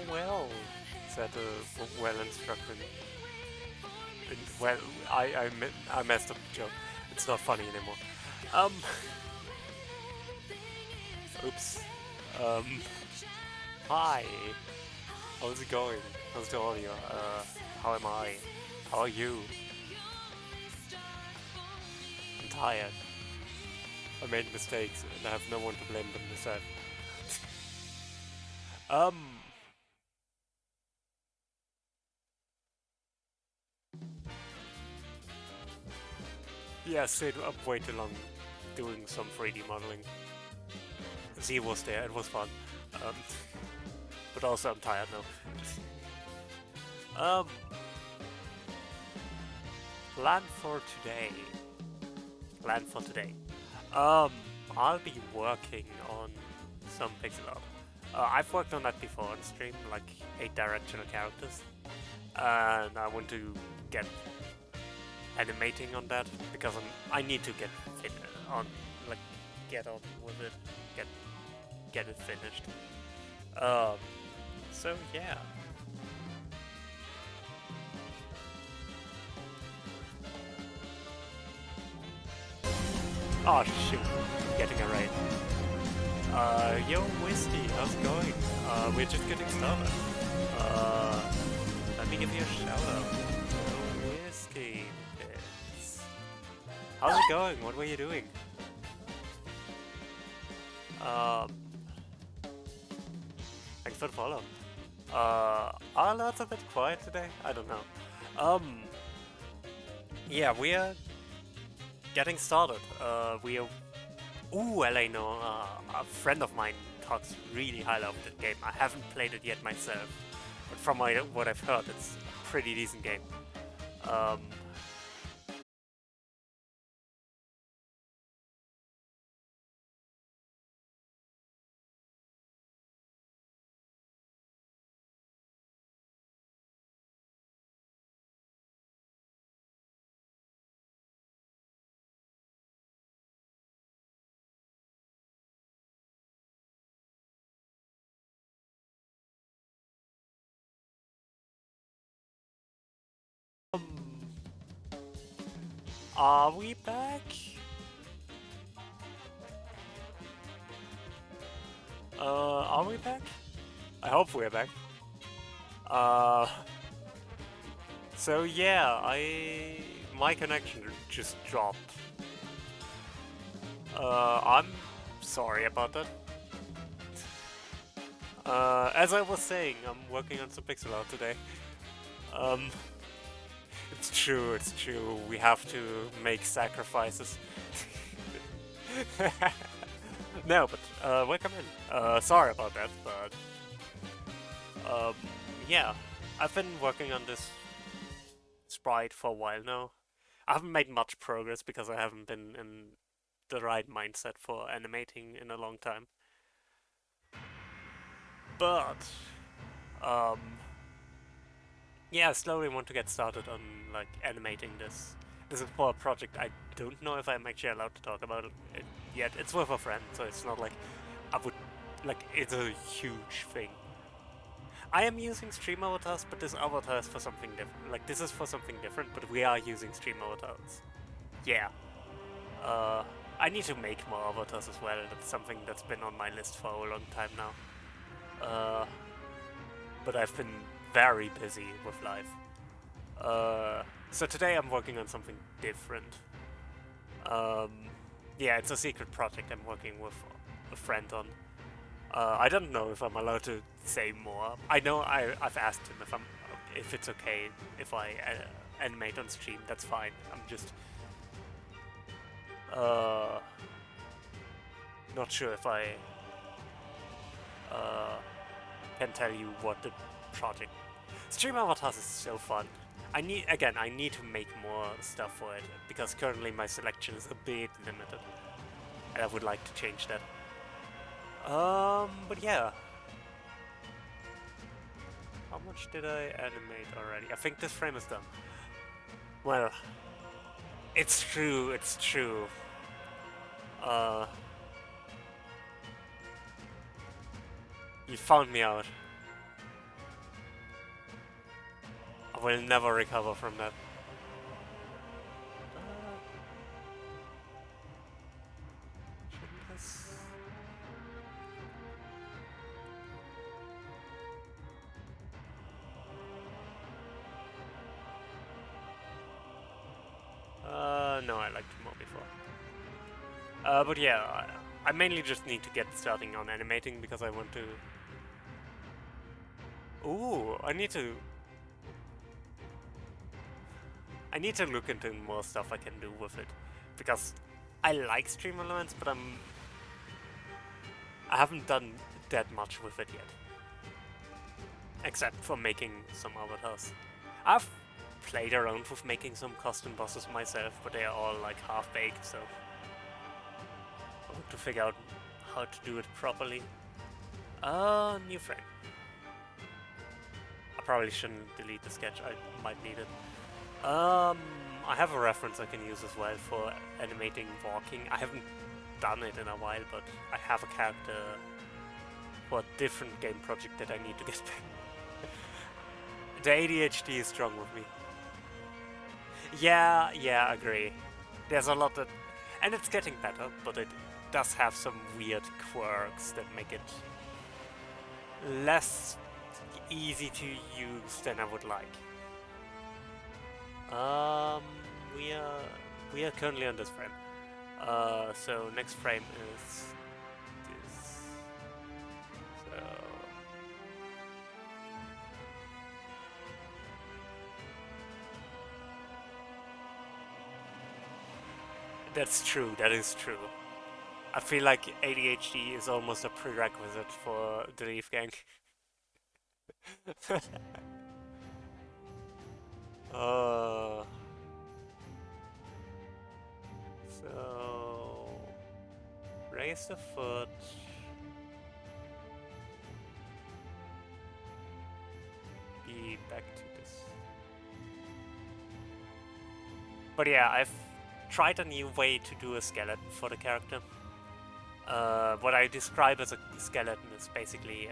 Well, said a well-instructed. Well, I messed up the joke. It's not funny anymore. Um, oops. Um, hi. How's it going? How's the audio? How am I? How are you? I'm tired. I made mistakes and I have no one to blame but myself. Um, yeah, stayed up way too long doing some 3D modeling. Z was there, it was fun. Um, but also I'm tired now. Plan for today. Plan for today. I'll be working on some pixel art. I've worked on that before on stream, like 8 directional characters. And I want to get animating on that because I need to get fit on, like, get on with it, get it finished. So yeah. Oh shoot, getting a raid. Yo Whiskey, how's it going? We're just getting started. Let me give you a shout out. Yo Whiskey bits. How's it going? What were you doing? Thanks for the follow. Our alert's a bit quiet today? I don't know. Yeah, we are getting started. We are... Ooh, Eleno, a friend of mine talks really highly of that game. I haven't played it yet myself, but from what I've heard, it's a pretty decent game. Are we back? Are we back? I hope we're back. So yeah, my connection just dropped. I'm sorry about that. As I was saying, I'm working on some pixel art today. It's true, we have to make sacrifices. No, but, welcome in. Sorry about that, but... yeah. I've been working on this sprite for a while now. I haven't made much progress because I haven't been in the right mindset for animating in a long time. But, yeah, I slowly want to get started on, like, animating this. This is for a project I don't know if I'm actually allowed to talk about it yet. It's with a friend, so it's not like I would, like, it's a huge thing. I am using stream avatars, but this avatar is for something different. Like, this is for something different, but we are using stream avatars. Yeah. I need to make more avatars as well. That's something that's been on my list for a long time now. But I've been very busy with life. So today I'm working on something different. Yeah, it's a secret project I'm working with a friend on. I don't know if I'm allowed to say more. I know I've asked him if it's okay if I animate on stream. That's fine. I'm just not sure if I can tell you what the project. Stream avatars is so fun. I need to make more stuff for it because currently my selection is a bit limited, and I would like to change that. But yeah. How much did I animate already? I think this frame is done. Well, it's true. You found me out. I will never recover from that. Shouldn't this... No, I liked it more before. But yeah, I mainly just need to get starting on animating because I want to... Ooh, I need to look into more stuff I can do with it. Because I like stream elements, but I haven't done that much with it yet. Except for making some avatars. I've played around with making some custom bosses myself, but they are all like half-baked, so I want to figure out how to do it properly. New frame. I probably shouldn't delete the sketch, I might need it. I have a reference I can use as well for animating walking. I haven't done it in a while, but I have a character for a different game project that I need to get back. The ADHD is strong with me. Yeah, I agree. There's a lot that... And it's getting better, but it does have some weird quirks that make it less easy to use than I would like. We are currently on this frame. So next frame is this. So that's true. That is true. I feel like ADHD is almost a prerequisite for the Leaf Gang. So raise the foot. Be back to this. But yeah, I've tried a new way to do a skeleton for the character. What I describe as a skeleton is basically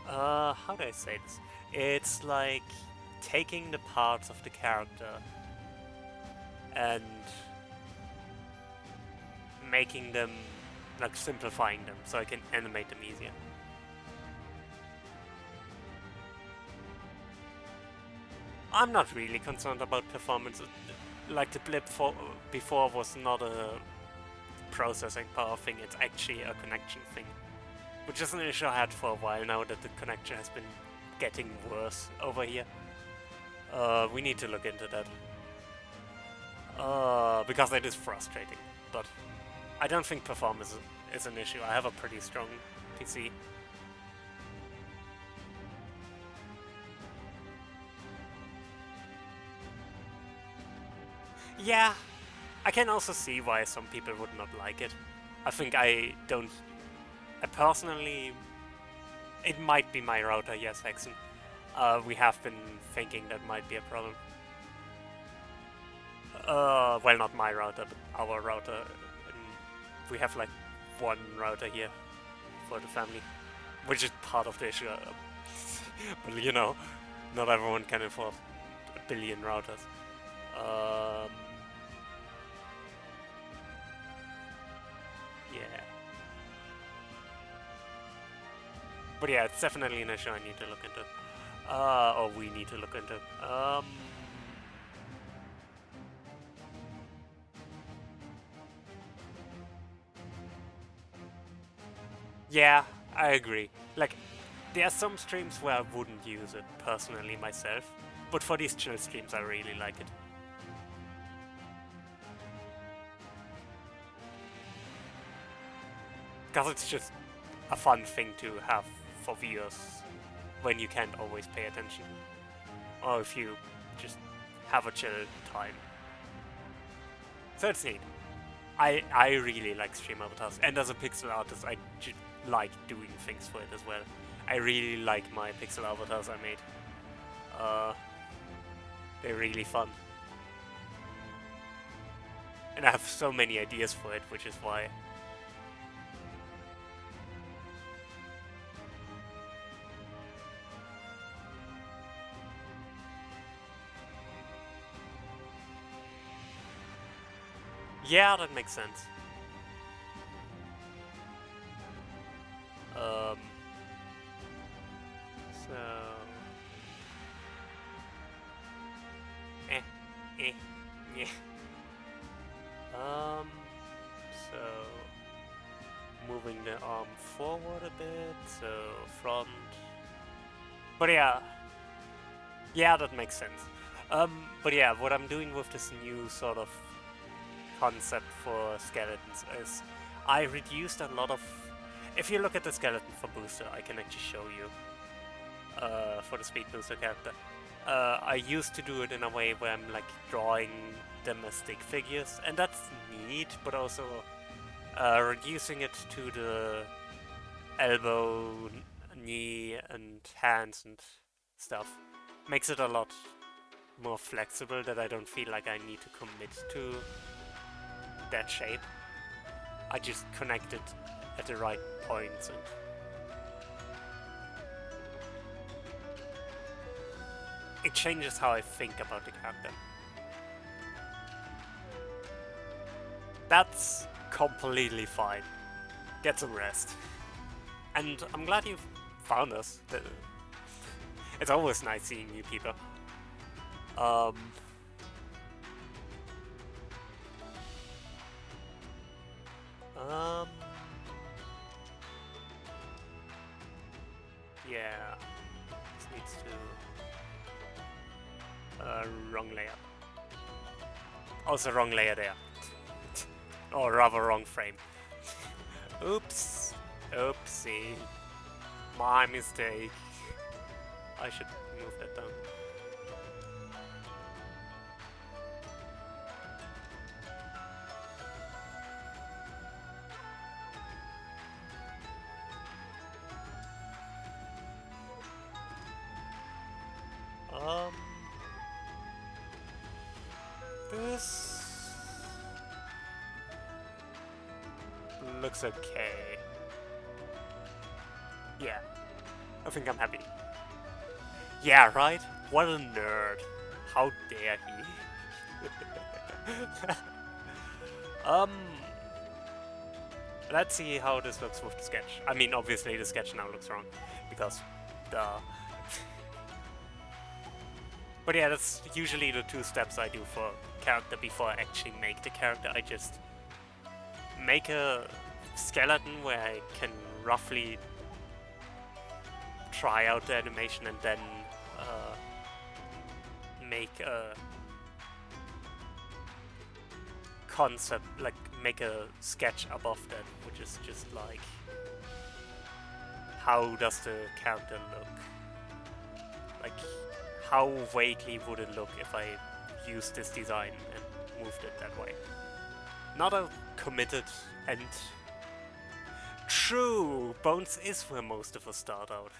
how do I say this? It's like taking the parts of the character and making them, like simplifying them so I can animate them easier. I'm not really concerned about performance. Like the blip before was not a processing power thing, it's actually a connection thing. Which is an issue I had for a while now that the connection has been getting worse over here. We need to look into that. Because that is frustrating, but I don't think performance is an issue. I have a pretty strong PC. Yeah, I can also see why some people would not like it. I think I personally... It might be my router, yes, Hexen. We have been thinking that might be a problem. Well, not my router, but our router. We have like one router here for the family, which is part of the issue. But you know, not everyone can afford a billion routers. Yeah. But yeah, it's definitely an issue I need to look into. Or we need to look into. Yeah, I agree. Like, there are some streams where I wouldn't use it personally myself, but for these chill streams I really like it. Because it's just a fun thing to have for viewers when you can't always pay attention. Or if you just have a chill time. So it's neat. I really like stream avatars, and as a pixel artist I like doing things for it as well. I really like my pixel avatars I made. They're really fun. And I have so many ideas for it, which is why. Yeah, that makes sense. Um, so... Eh, eh, yeah. So... Moving the arm forward a bit, so front. But yeah, yeah, that makes sense. But yeah, what I'm doing with this new sort of concept for skeletons is I reduced a lot of. If you look at the skeleton for booster, I can actually show you for the speed booster character. I used to do it in a way where I'm like drawing them as stick figures, and that's neat, but also reducing it to the elbow, knee, and hands and stuff makes it a lot more flexible, that I don't feel like I need to commit to that shape. I just connect it at the right points, and it changes how I think about the character. That's completely fine. Get some rest. And I'm glad you found us. It's always nice seeing new people. Um, um, yeah, this needs to, wrong layer. Also wrong layer there. Or rather wrong frame. Oops, oopsie, my mistake. I should move that down. This looks okay. Yeah, I think I'm happy. Yeah, right? What a nerd. How dare he? um, let's see how this looks with the sketch. I mean, obviously the sketch now looks wrong, because duh. But yeah, that's usually the two steps I do for character before I actually make the character. I just make a skeleton where I can roughly try out the animation, and then make a concept, like make a sketch above that, which is just like, how does the character look? Like, how vaguely would it look if I used this design and moved it that way? Not a committed end. True! Bones is where most of us start out.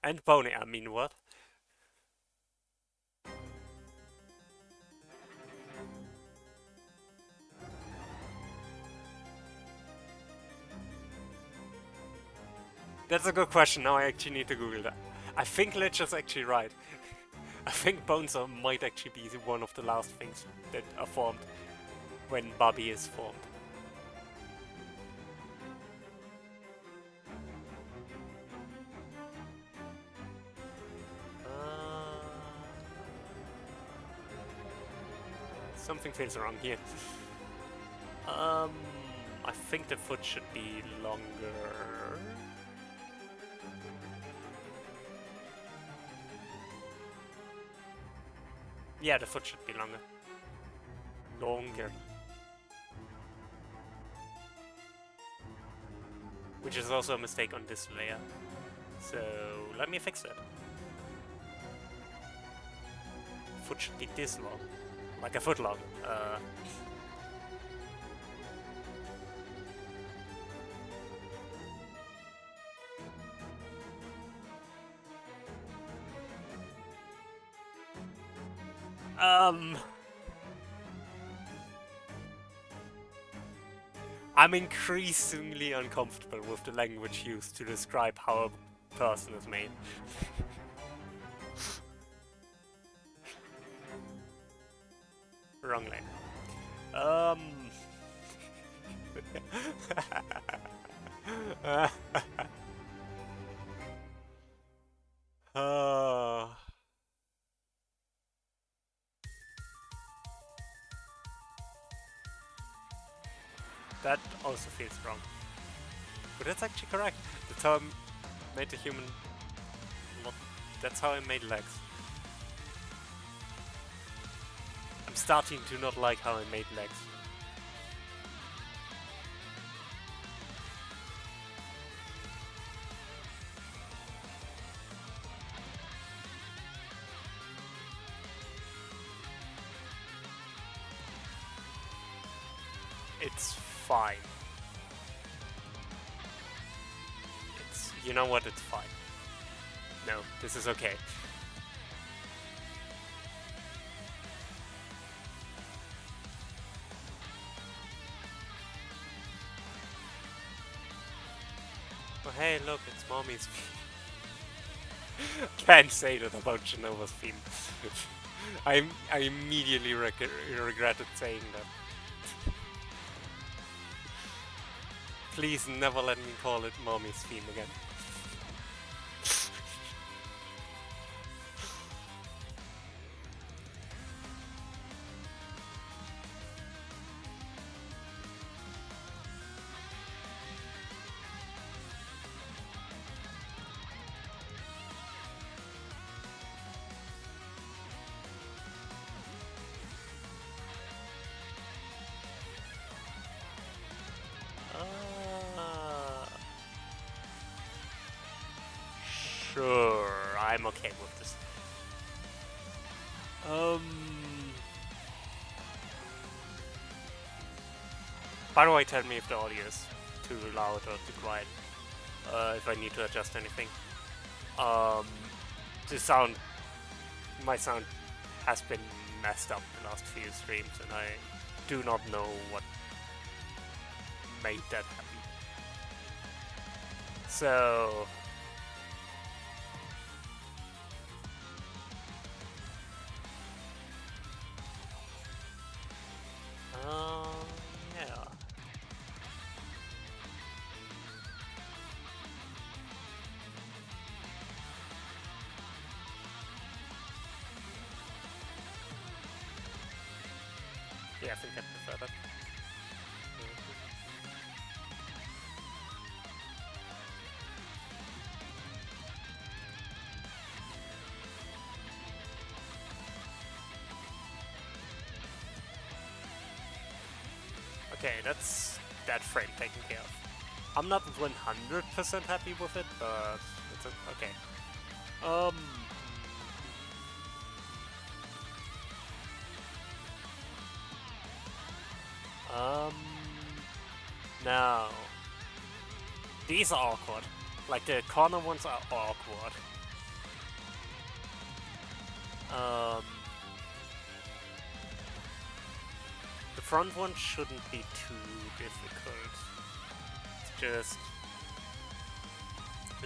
And Boney, I mean, what? That's a good question, now I actually need to Google that. I think Lich is actually right. I think bones might actually be one of the last things that are formed when Bobby is formed. Something feels wrong here. I think the foot should be longer. Yeah, the foot should be longer. Longer. Which is also a mistake on this layer. So let me fix that. Foot should be this long. Like a foot long. I'm increasingly uncomfortable with the language used to describe how a person is made. Wrong lane. Um. uh, that also feels wrong. But that's actually correct. That's how I made the human. That's how I made legs. I'm starting to not like how I made legs. It's fine. It's, you know what, it's fine. No, this is okay. Oh hey, look, it's Mommy's theme. Can't say that about Genova's theme. I immediately regretted saying that. Please never let me call it Mommy's theme again. Sure, I'm okay with this. By the way, tell me if the audio is too loud or too quiet. If I need to adjust anything. My sound has been messed up the last few streams, and I do not know what made that happen. So. Yeah. Yeah, I think I prefer that. Okay, that's that frame taken care of. I'm not 100% happy with it, but it's okay. No. These are awkward. Like, the corner ones are awkward. The front one shouldn't be too difficult. It's just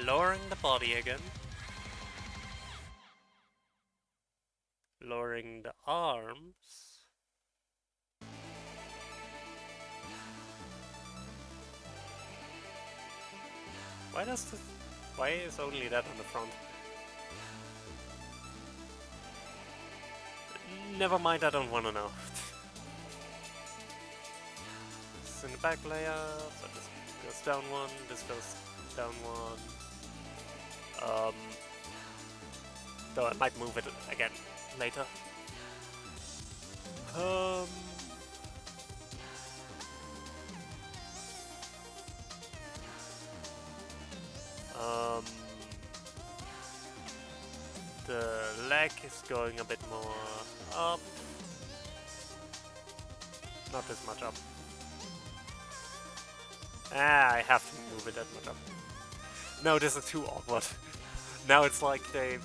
lowering the body again. Lowering the arms. Why is only that on the front? Never mind, I don't wanna know. This is in the back layer, so this goes down one, this goes down one. Though I might move it again later. The leg is going a bit more up. Not this much up. I have to move it that much up. No, this is too awkward. Now it's like they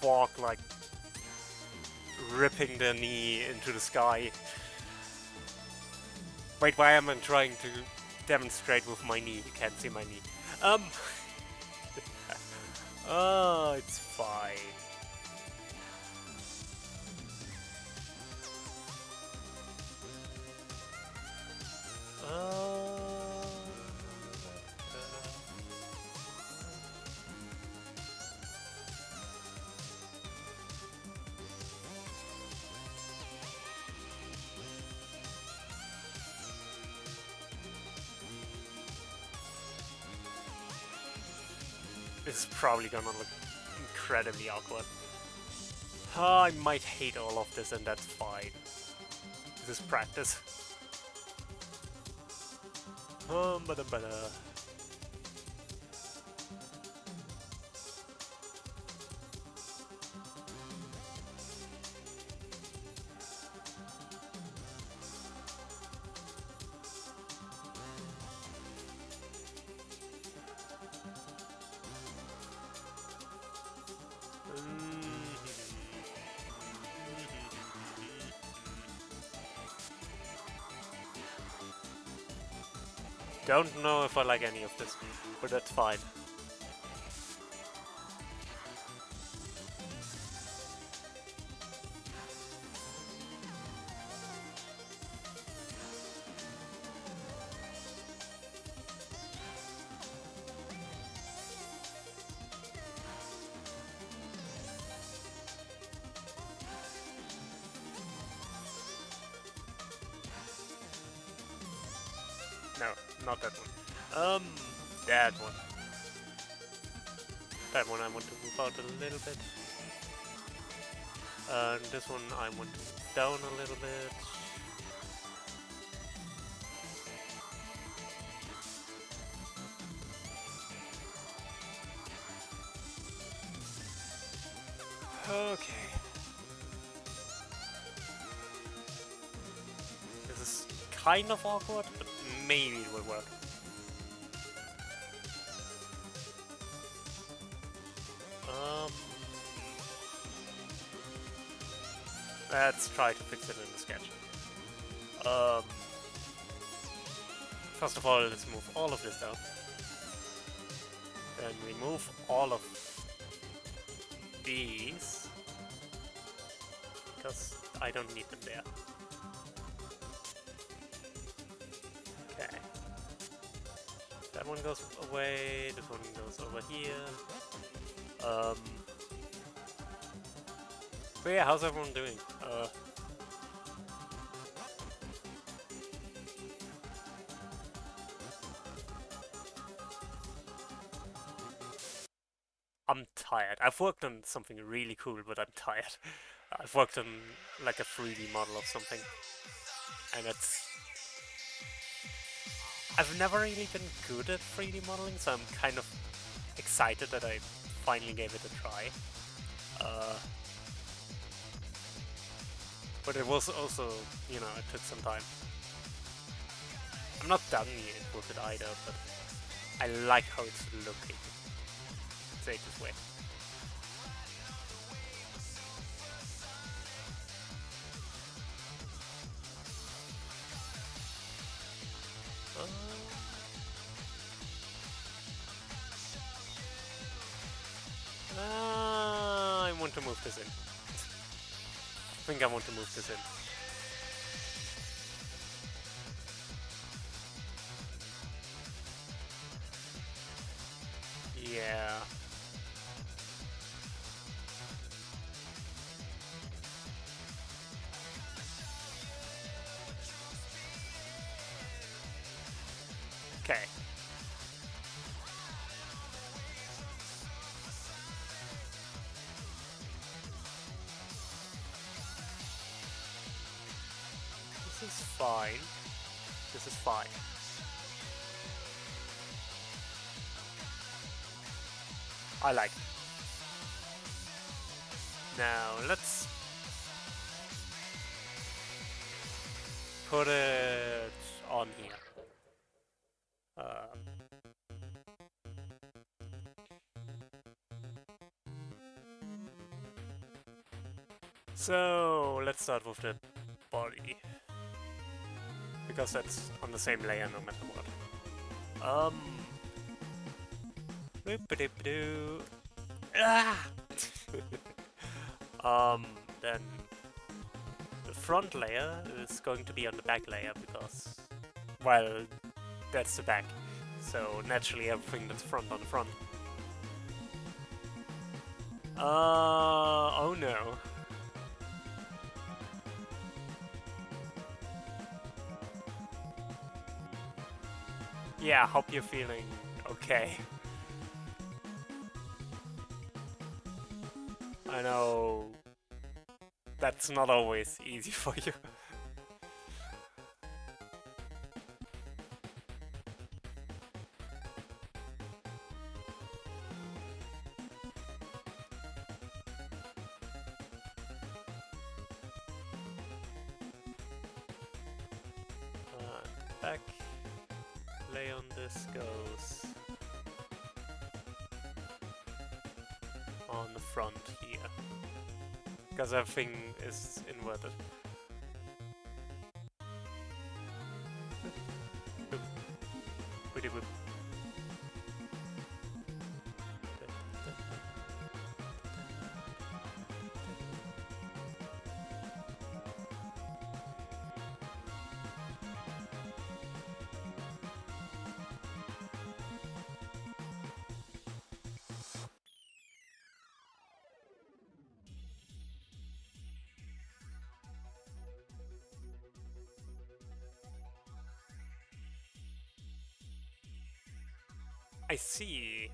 walk like ripping their knee into the sky. Wait, why am I trying to demonstrate with my knee? You can't see my knee. Oh, it's fine. This is probably gonna look incredibly awkward. I might hate all of this, and that's fine. This is practice. Bada. Don't know if I like any of this, but that's fine. No, not that one. That one. That one I want to move out a little bit. And this one I want to move down a little bit. Okay. This is kind of awkward, but maybe it will work. Let's try to fix it in the sketch. First of all, let's move all of this down. Then remove all of these, because I don't need them there. Okay. That one goes away, this one goes over here. So yeah, how's everyone doing? I'm tired. I've worked on something really cool, but I'm tired. I've worked on like a 3D model of something, and I've never really been good at 3D modeling, so I'm kind of excited that I finally gave it a try. But it was also, you know, it took some time. I'm not done yet with it either, but I like how it's looking. Say it this way. I want to move this in. I think I want to move this in. Yeah. Okay. This is fine. This is fine. I like it. Now let's put it on here. So let's start with the body, because that's on the same layer no matter what. Then the front layer is going to be on the back layer because, well, that's the back. So naturally everything that's front on the front. Oh no. Yeah, hope you're feeling okay. That's not always easy for you. Back lay on this goes on the front here, because everything is inverted. Boop. Boop. Boop. I see.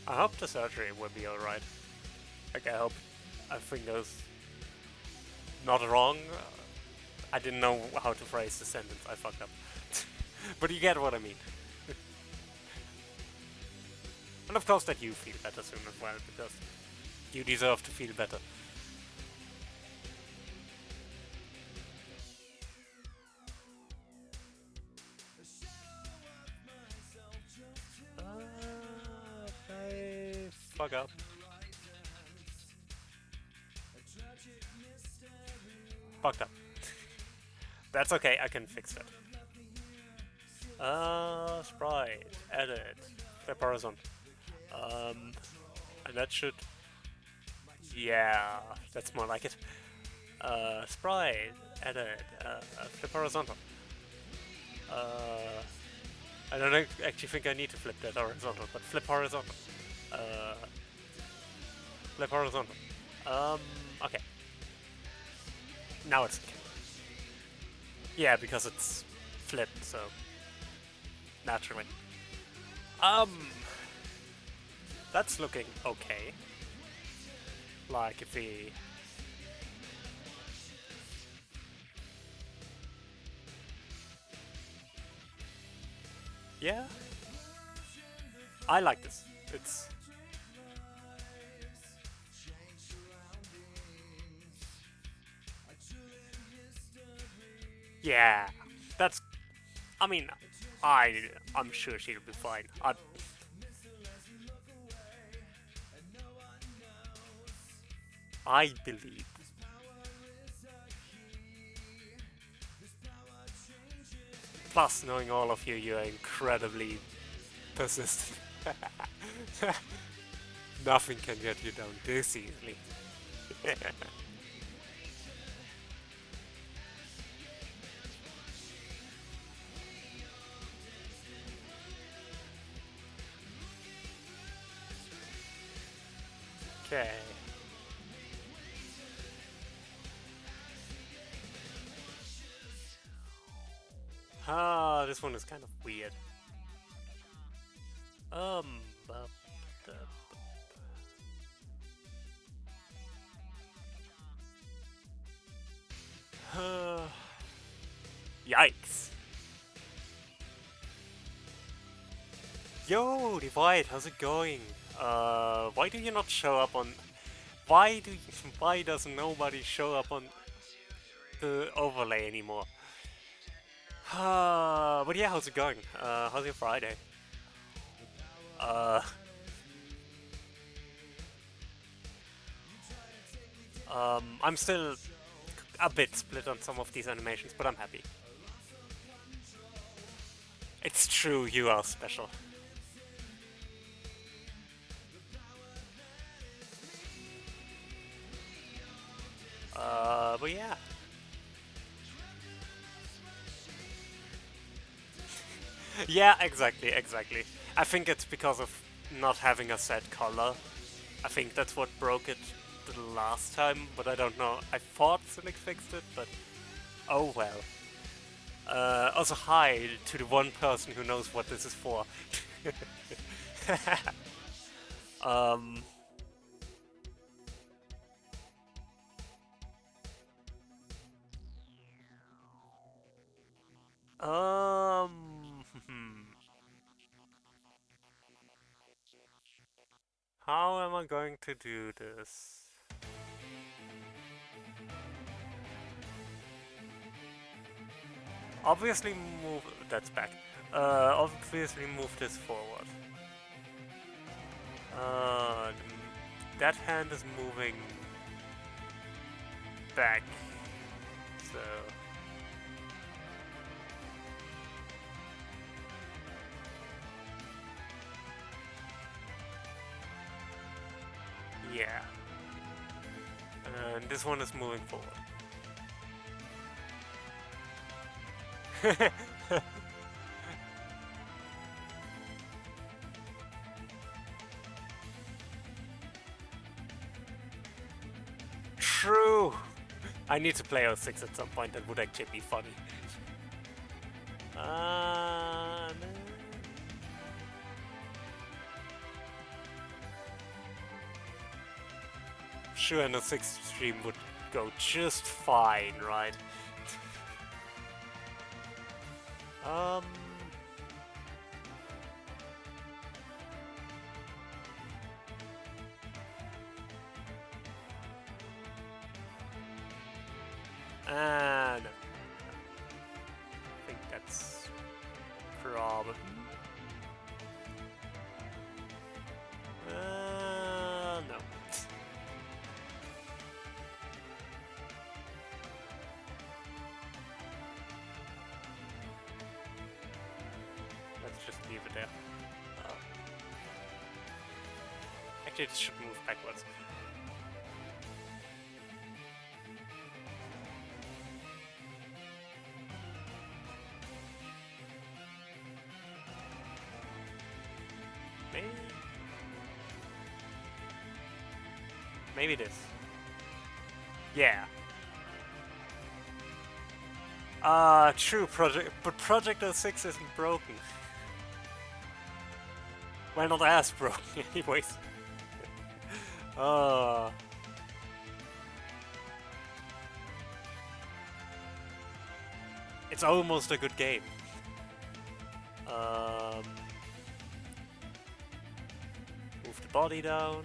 I hope the surgery will be alright. Like, I hope everything goes not wrong. I didn't know how to phrase the sentence, I fucked up. But you get what I mean. And of course that you feel better soon as well, because you deserve to feel better. I fuck up. Fucked up. That's okay, I can fix that. Sprite, edit, flip horizontal. And that should... Yeah, that's more like it. Sprite, edit, flip horizontal. I don't actually think I need to flip that horizontal, but flip horizontal. Flip horizontal. Okay. Now it's okay. Yeah, because it's flipped, so naturally. That's looking okay. Like if we... Yeah. I like this. It's... Yeah. That's... I mean, I'm sure she'll be fine. I believe. Plus, knowing all of you, you're incredibly persistent. Nothing can get you down this easily. Okay. This one is kind of weird. Yikes. Yo, Divide, how's it going? Why do you not show up on... Why does nobody show up on the overlay anymore? But yeah, how's it going? How's your Friday? I'm still a bit split on some of these animations, but I'm happy. It's true, you are special. But yeah. Yeah, exactly. I think it's because of not having a set color. I think that's what broke it the last time, but I don't know. I thought Cynic fixed it, but oh well. Also hi to the one person who knows what this is for. um. How am I going to do this? Obviously move... That's back. Obviously move this forward. Uh, that hand is moving back. So... Yeah. And this one is moving forward. True! I need to play 06 at some point, that would actually be funny. No. Sure, an 06 stream would go just fine, right? No. I think that's probably... no. Let's just leave it there. Actually, this should move backwards. Maybe this. Yeah. True, but Project 06 isn't broken. Well, not as broken, anyways. It's almost a good game. Move the body down.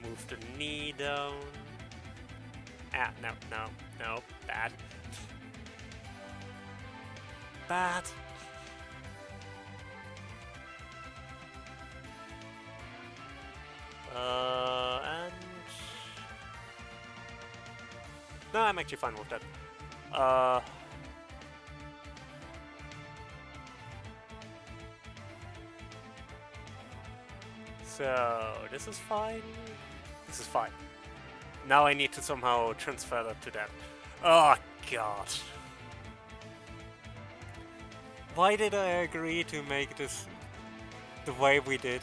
Move the knee down. Ah, no, bad. Bad. And... No, I'm actually fine with that. So, this is fine. This is fine. Now I need to somehow transfer that to that. Oh, God. Why did I agree to make this the way we did?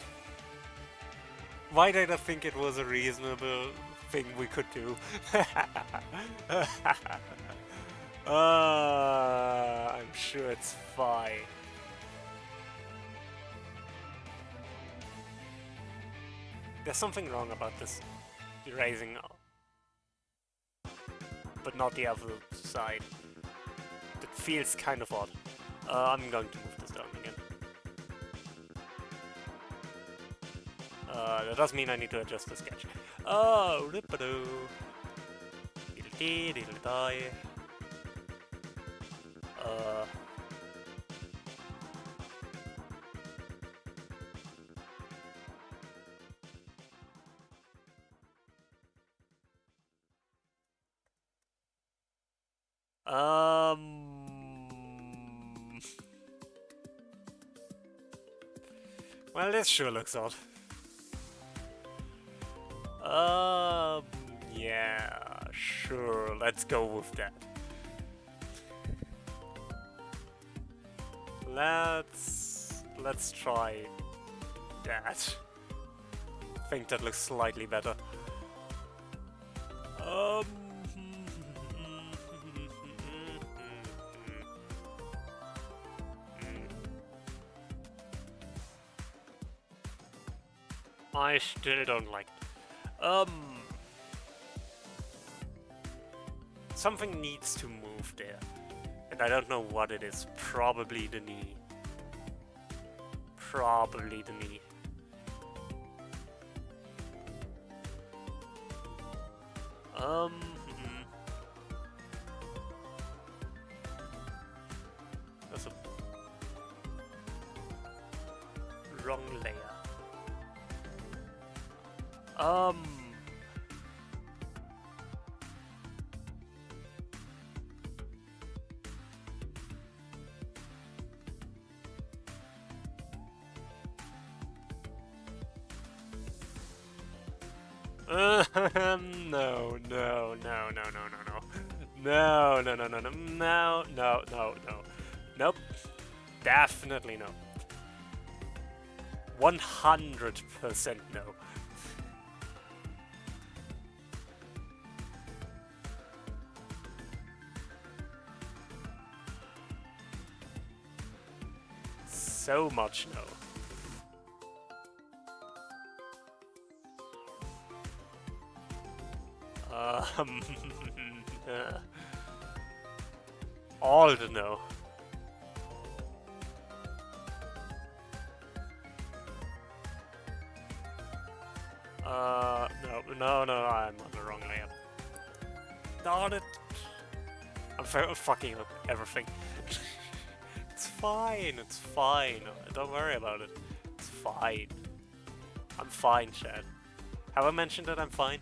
Why did I think it was a reasonable thing we could do? I'm sure it's fine. There's something wrong about this erasing, but not the other side. That feels kind of odd. I'm going to move this down again. That does mean I need to adjust the sketch. Oh, rip-a-doo. Diddle-dee, diddle-die. Well, this sure looks odd. Yeah, sure, let's go with that. Let's try that. I think that looks slightly better. I still don't like it. Something needs to move there. And I don't know what it is. Probably the knee. Probably the knee. That's a wrong layer. No, no, no, no, no, no, no. No, no, no, no, no, no, no, no, no. Nope. Definitely no. 100% no. So much no. All the no. No, I'm on the wrong layer. Darn it! I'm fucking up everything. It's fine, it's fine. Don't worry about it. It's fine. I'm fine, Chad. Have I mentioned that I'm fine?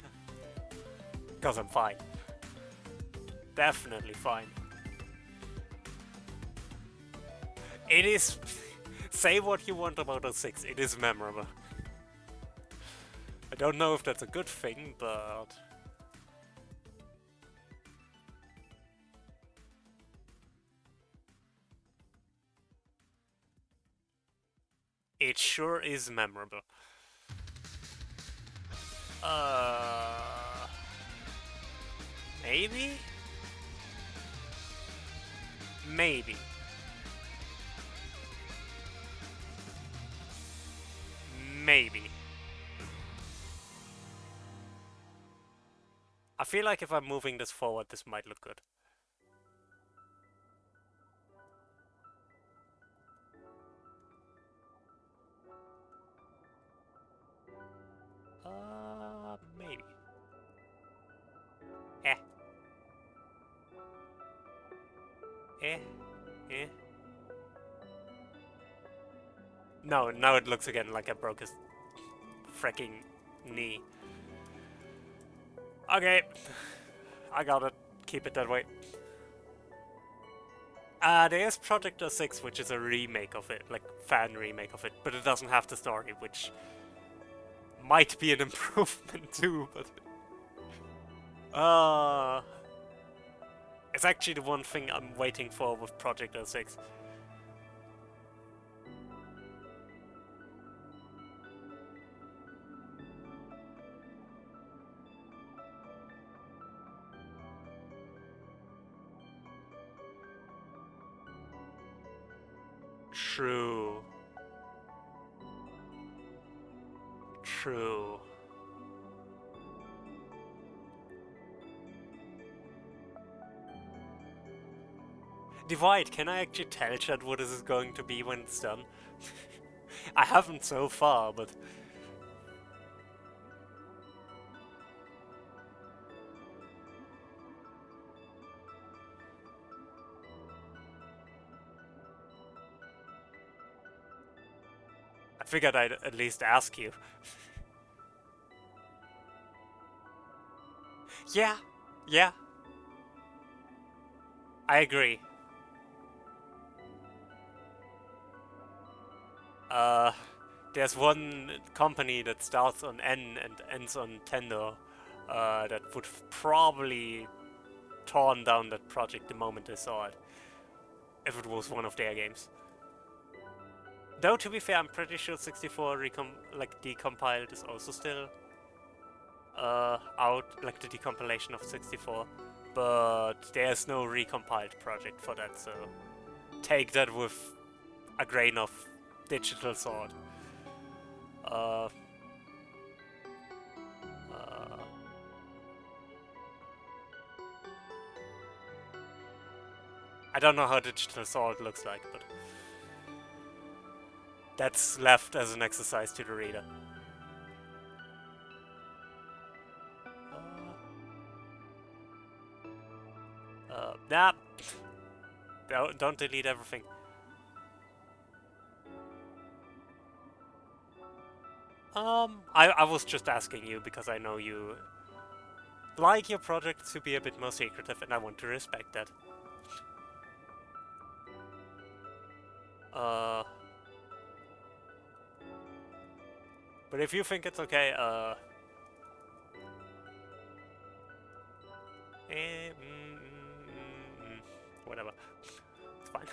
Because I'm fine. Definitely fine. It is... Say what you want about 06, it is memorable. I don't know if that's a good thing, but... It sure is memorable. Maybe? Maybe. Maybe. I feel like if I'm moving this forward, this might look good. Maybe. Eh. Eh. No, now it looks again like I broke his freaking knee. Okay. I got it. Keep it that way. There's Project 06, which is a remake of it, like fan remake of it, but it doesn't have the story, which might be an improvement too, but... It's actually the one thing I'm waiting for with Project 06. True. True. Divide, can I actually tell Chad what this is going to be when it's done? I haven't so far, but... I figured I'd at least ask you. Yeah, yeah. I agree. There's one company that starts on N and ends on Tendo that would probably torn down that project the moment they saw it, if it was one of their games. Though, to be fair, I'm pretty sure 64 decompiled is also still out, like the decompilation of 64. But there's no recompiled project for that, so take that with a grain of digital salt. I don't know how digital salt looks like, but that's left as an exercise to the reader. Nah. Don't delete everything. I was just asking you because I know you like your project to be a bit more secretive, and I want to respect that. But if you think it's okay, whatever, it's fine.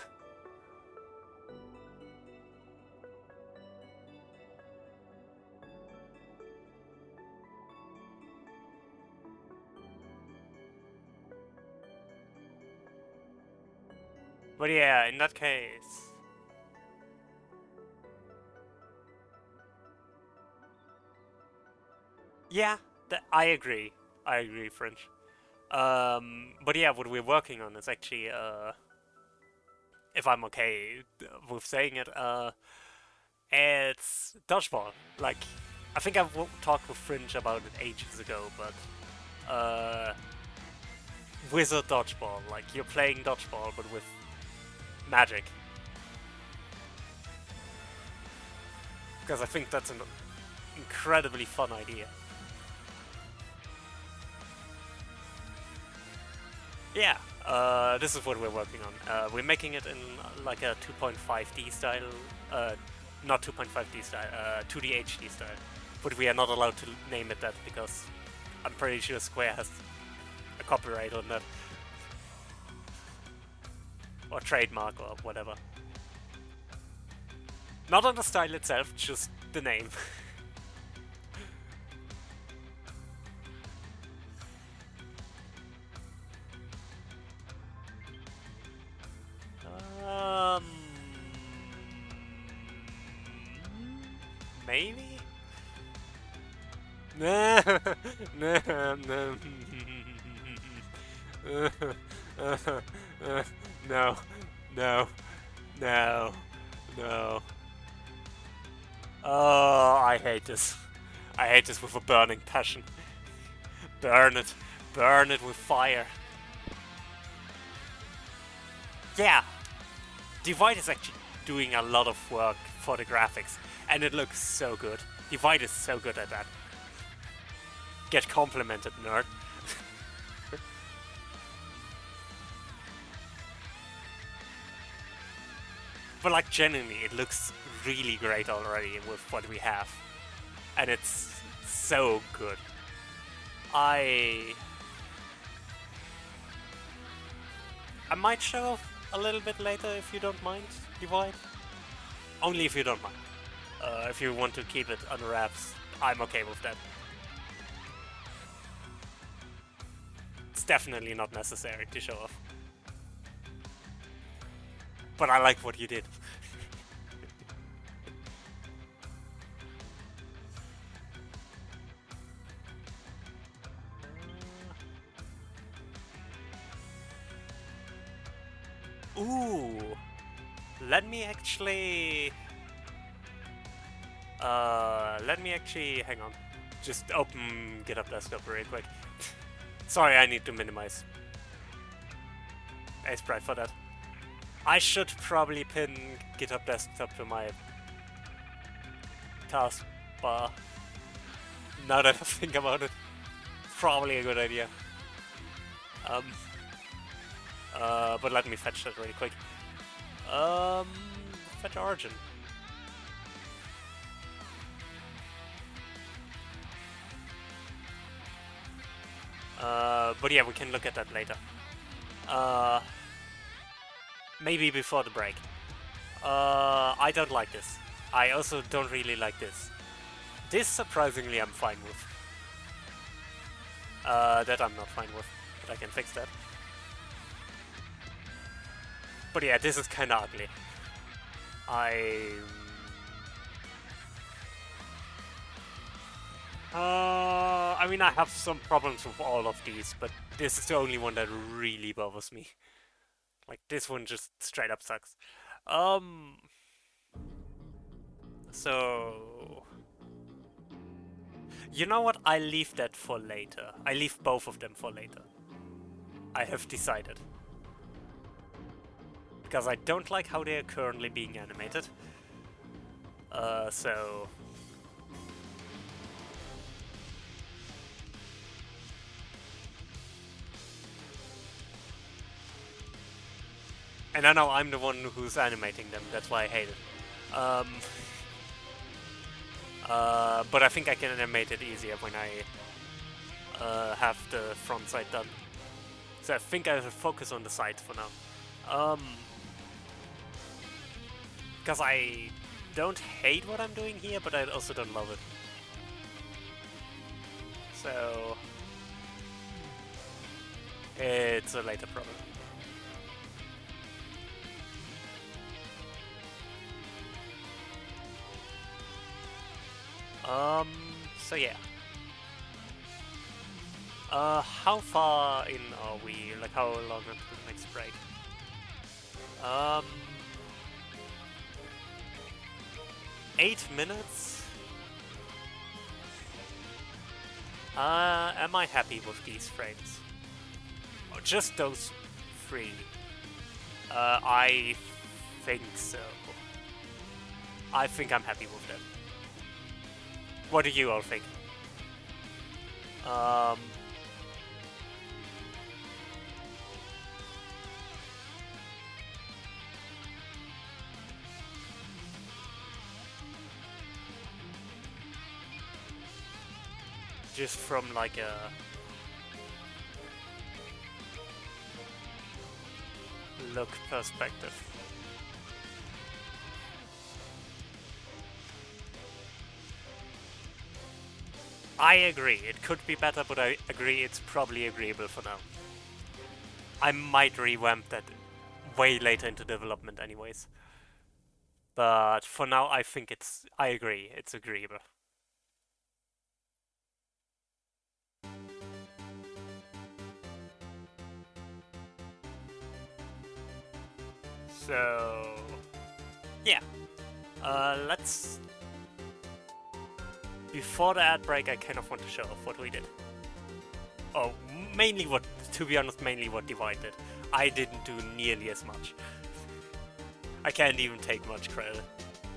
But yeah, in that case... Yeah, I agree. I agree, French. But yeah, what we're working on is actually, if I'm okay with saying it, it's Dodgeball. Like, I think I've talked with Fringe about it ages ago, but, Wizard Dodgeball. Like, you're playing Dodgeball, but with magic. Because I think that's an incredibly fun idea. Yeah, this is what we're working on. We're making it in like a 2.5D style, not 2.5D style, 2D HD style. But we are not allowed to name it that because I'm pretty sure Square has a copyright on that. Or trademark or whatever. Not on the style itself, just the name. Maybe? No, no, no. No, no, no, no. Oh, I hate this. I hate this with a burning passion. Burn it. Burn it with fire. Yeah. Divide is actually doing a lot of work for the graphics, and it looks so good. Divide is so good at that. Get complimented, nerd. But like genuinely, it looks really great already with what we have. And it's so good. I might show off a little bit later if you don't mind, Divide. Only if you don't mind. If you want to keep it under wraps, I'm okay with that. It's definitely not necessary to show off. But I like what you did. Ooh. Let me actually... hang on. Just open GitHub Desktop real quick. Sorry, I need to minimize Sprite for that. I should probably pin GitHub Desktop to my taskbar. Now that I think about it, probably a good idea. But let me fetch that really quick. Fetch origin. But yeah, we can look at that later. Maybe before the break. I don't like this. I also don't really like this. This, surprisingly, I'm fine with. That I'm not fine with, but I can fix that. But yeah, this is kinda ugly. I mean, I have some problems with all of these, but this is the only one that really bothers me. Like, this one just straight up sucks. Um, so... You know what? I leave that for later. I leave both of them for later. I have decided. Because I don't like how they are currently being animated. So... And I know I'm the one who's animating them, that's why I hate it. But I think I can animate it easier when I have the front side done. So I think I will focus on the sides for now. Because I don't hate what I'm doing here, but I also don't love it. So... it's a later problem. So yeah. How far in are we? Like, how long until the next break? 8 minutes? Am I happy with these frames? Oh, just those 3. I think so. I think I'm happy with them. What do you all think? Just from like a... look perspective. I agree, it could be better, but I agree it's probably agreeable for now. I might revamp that way later into development anyways. But for now, I think I agree, it's agreeable. So... yeah. Let's... Before the ad break, I kind of want to show off what we did. Oh, mainly what, to be honest, mainly what Divide did. I didn't do nearly as much. I can't even take much credit,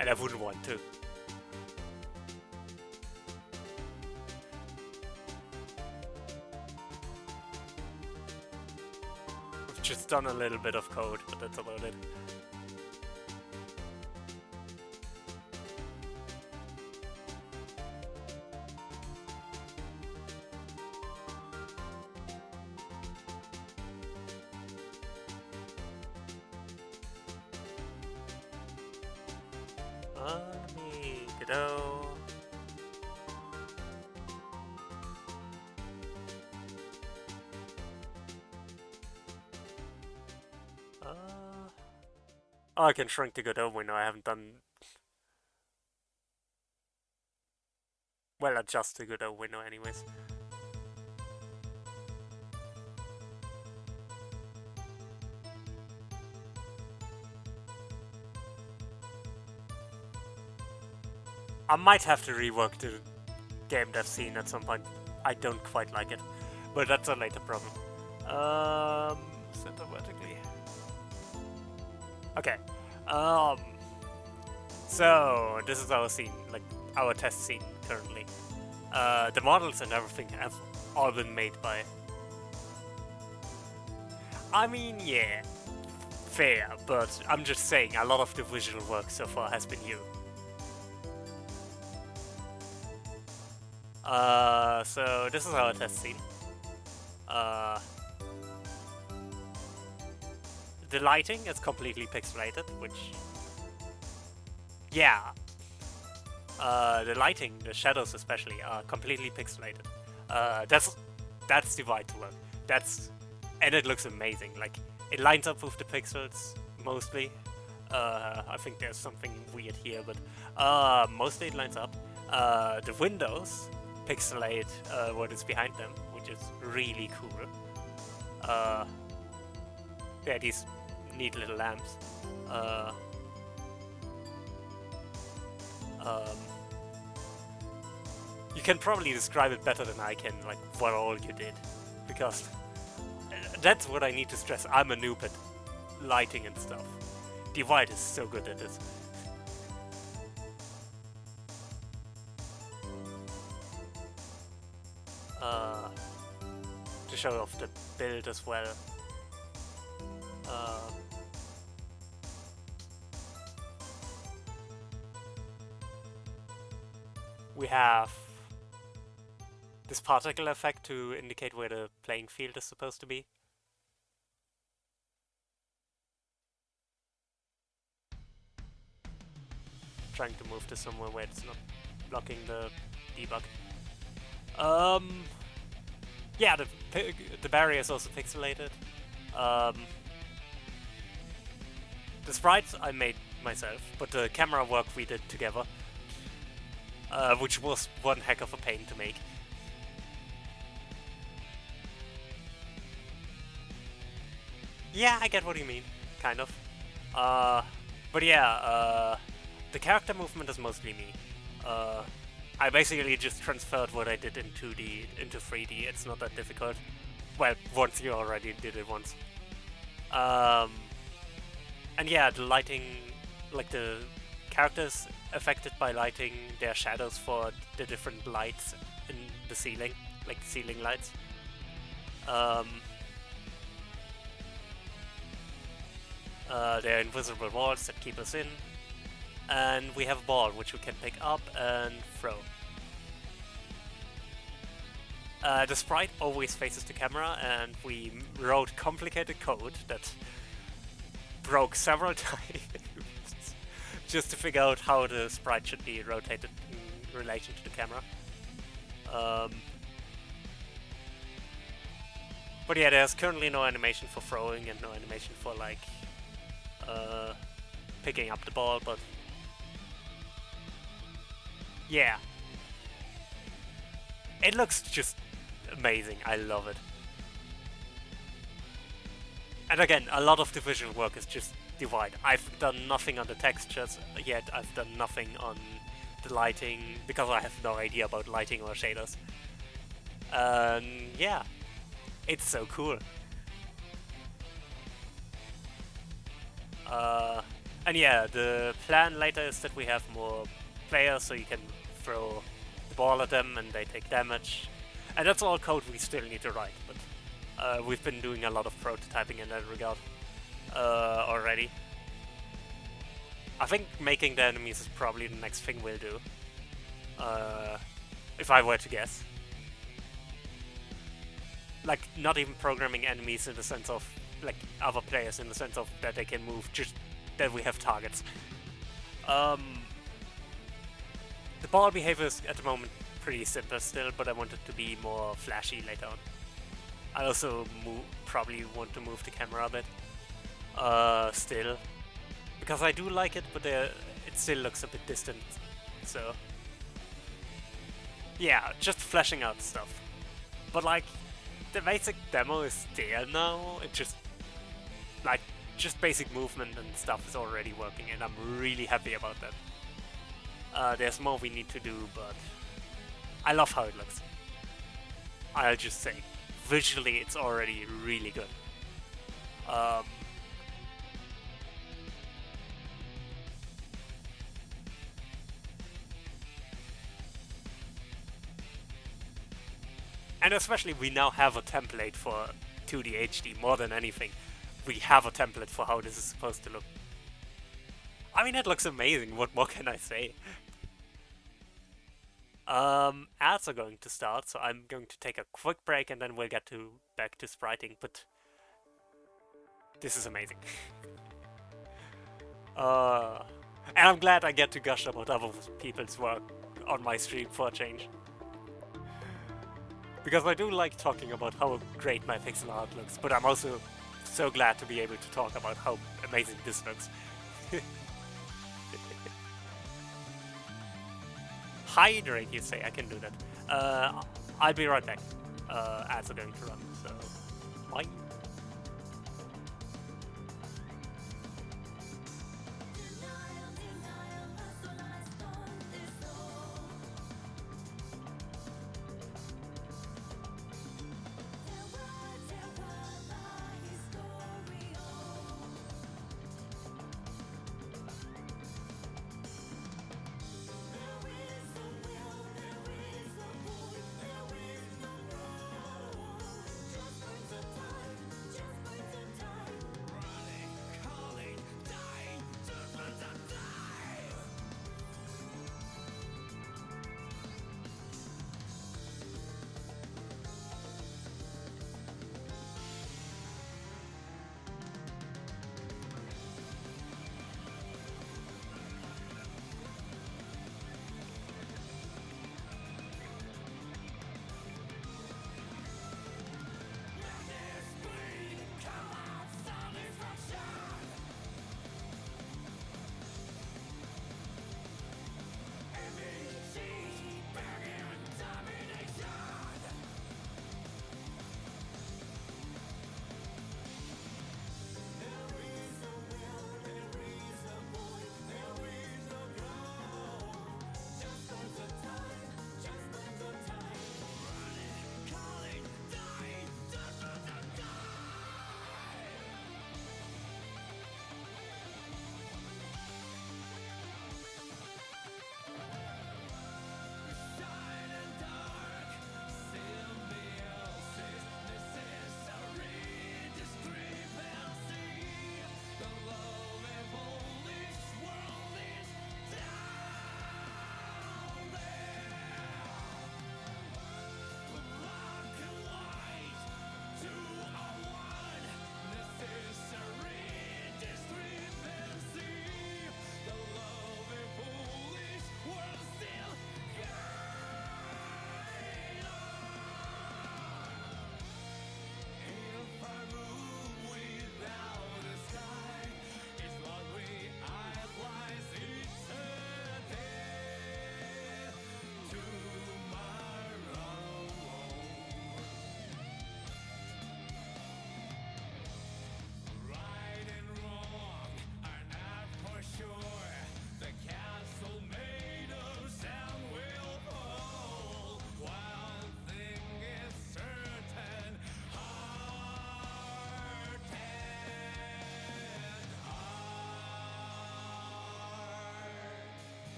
and I wouldn't want to. We've just done a little bit of code, but that's about it. Godot. Oh, I can shrink the Godot window. I haven't done... well, adjust the Godot window anyways. I might have to rework the game dev scene at some point. I don't quite like it, but that's a later problem. Center vertically. Okay. So this is our scene, like our test scene currently. The models and everything have all been made by... I mean, yeah, fair, but I'm just saying a lot of the visual work so far has been you. So this is our test scene. The lighting is completely pixelated, which... yeah. The lighting, the shadows especially, are completely pixelated. That's Divide to work. And it looks amazing. Like, it lines up with the pixels, mostly. I think there's something weird here, but mostly it lines up. The windows pixelate what is behind them, which is really cool. Yeah, these neat little lamps. Um, you can probably describe it better than I can, like what all you did, because that's what I need to stress. I'm a noob at lighting and stuff. Divide is so good at this. To show off the build as well. We have this particle effect to indicate where the playing field is supposed to be. Trying to move this somewhere where it's not blocking the debug. Yeah, the barrier is also pixelated. The sprites I made myself, but the camera work we did together, which was one heck of a pain to make. Yeah, I get what you mean, kind of. But yeah, the character movement is mostly me. I basically just transferred what I did in 2D into 3D. It's not that difficult. Well, once you already did it once. And yeah, the lighting, like the characters affected by lighting, their shadows for the different lights in the ceiling, like the ceiling lights. There are invisible walls that keep us in. And we have a ball which we can pick up and throw. The sprite always faces the camera, and we wrote complicated code that broke several times just to figure out how the sprite should be rotated in relation to the camera. But yeah, there's currently no animation for throwing and no animation for like picking up the ball, but yeah, it looks just amazing. I love it. And again, a lot of the visual work is just Divide. I've done nothing on the textures yet. I've done nothing on the lighting because I have no idea about lighting or shaders. And yeah, it's so cool. And yeah, the plan later is that we have more players, so you can throw the ball at them and they take damage. And that's all code we still need to write, but we've been doing a lot of prototyping in that regard already. I think making the enemies is probably the next thing we'll do, if I were to guess. Like, not even programming enemies in the sense of, like, other players in the sense of that they can move, just that we have targets. The ball behavior is at the moment pretty simple still, but I want it to be more flashy later on. I also probably want to move the camera a bit, still, because I do like it, but it still looks a bit distant, so yeah, just fleshing out stuff. But like, the basic demo is there now. It just, like, just basic movement and stuff is already working, and I'm really happy about that. There's more we need to do, but I love how it looks. I'll just say, visually it's already really good. And especially we now have a template for 2D HD more than anything. We have a template for how this is supposed to look. I mean, it looks amazing, what more can I say? Ads are going to start, so I'm going to take a quick break and then we'll get back to spriting, but this is amazing. And I'm glad I get to gush about other people's work on my stream for a change. Because I do like talking about how great my pixel art looks, but I'm also so glad to be able to talk about how amazing this looks. Hydrate, you say? I can do that. I'll be right back. Ads are going to run, so bye.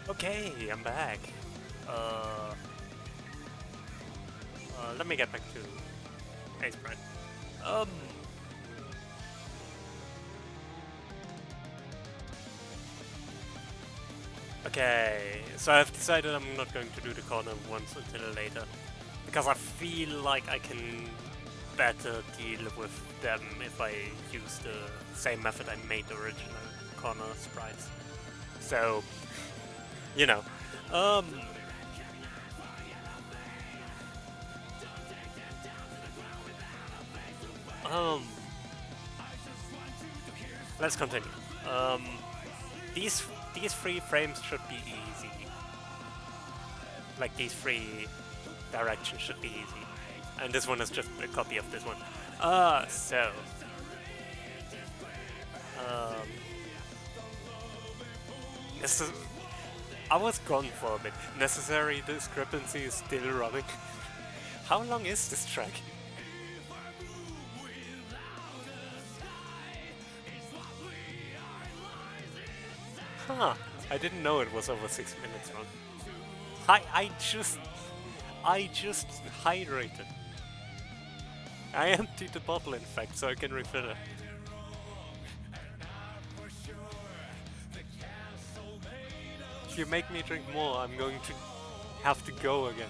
Okay, I'm back. Let me get back to Ace Pride. Um, okay, so I've decided I'm not going to do the corner ones until later. Because I feel like I can better deal with them if I use the same method I made the original corner sprites. So, you know. Um, um, let's continue. Um, these three frames should be easy. Like these three directions should be easy. And this one is just a copy of this one. So um, this is, I was gone for a bit. Necessary discrepancy is still running. How long is this track? Huh, I didn't know it was over 6 minutes long. I just hydrated. I emptied the bottle in fact, so I can refill it. If you make me drink more, I'm going to have to go again.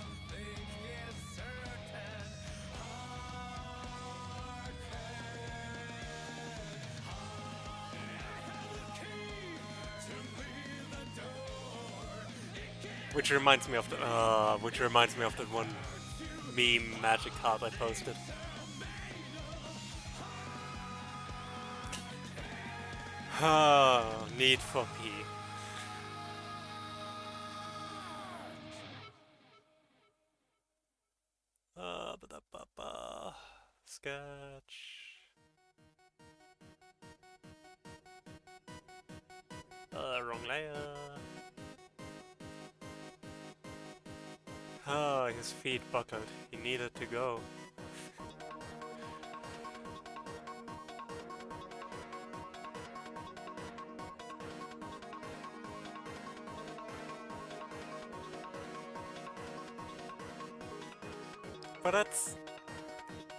Which reminds me of the that one meme magic card I posted. Need for pee. Sketch. Wrong layer. His feet buckled. He needed to go. But that's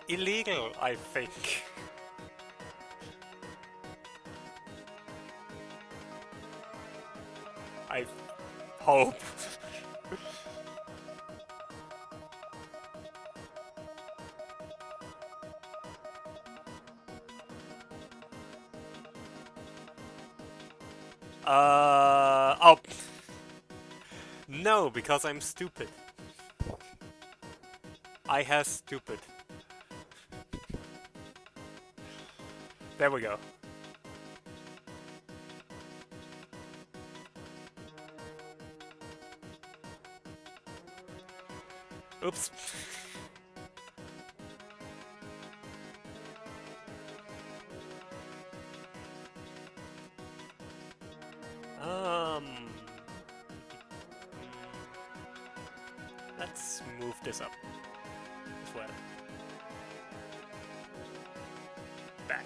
illegal, I think. I hope. Oh. No, because I'm stupid. I has stupid. There we go. Oops. Let's move this up as well. Back.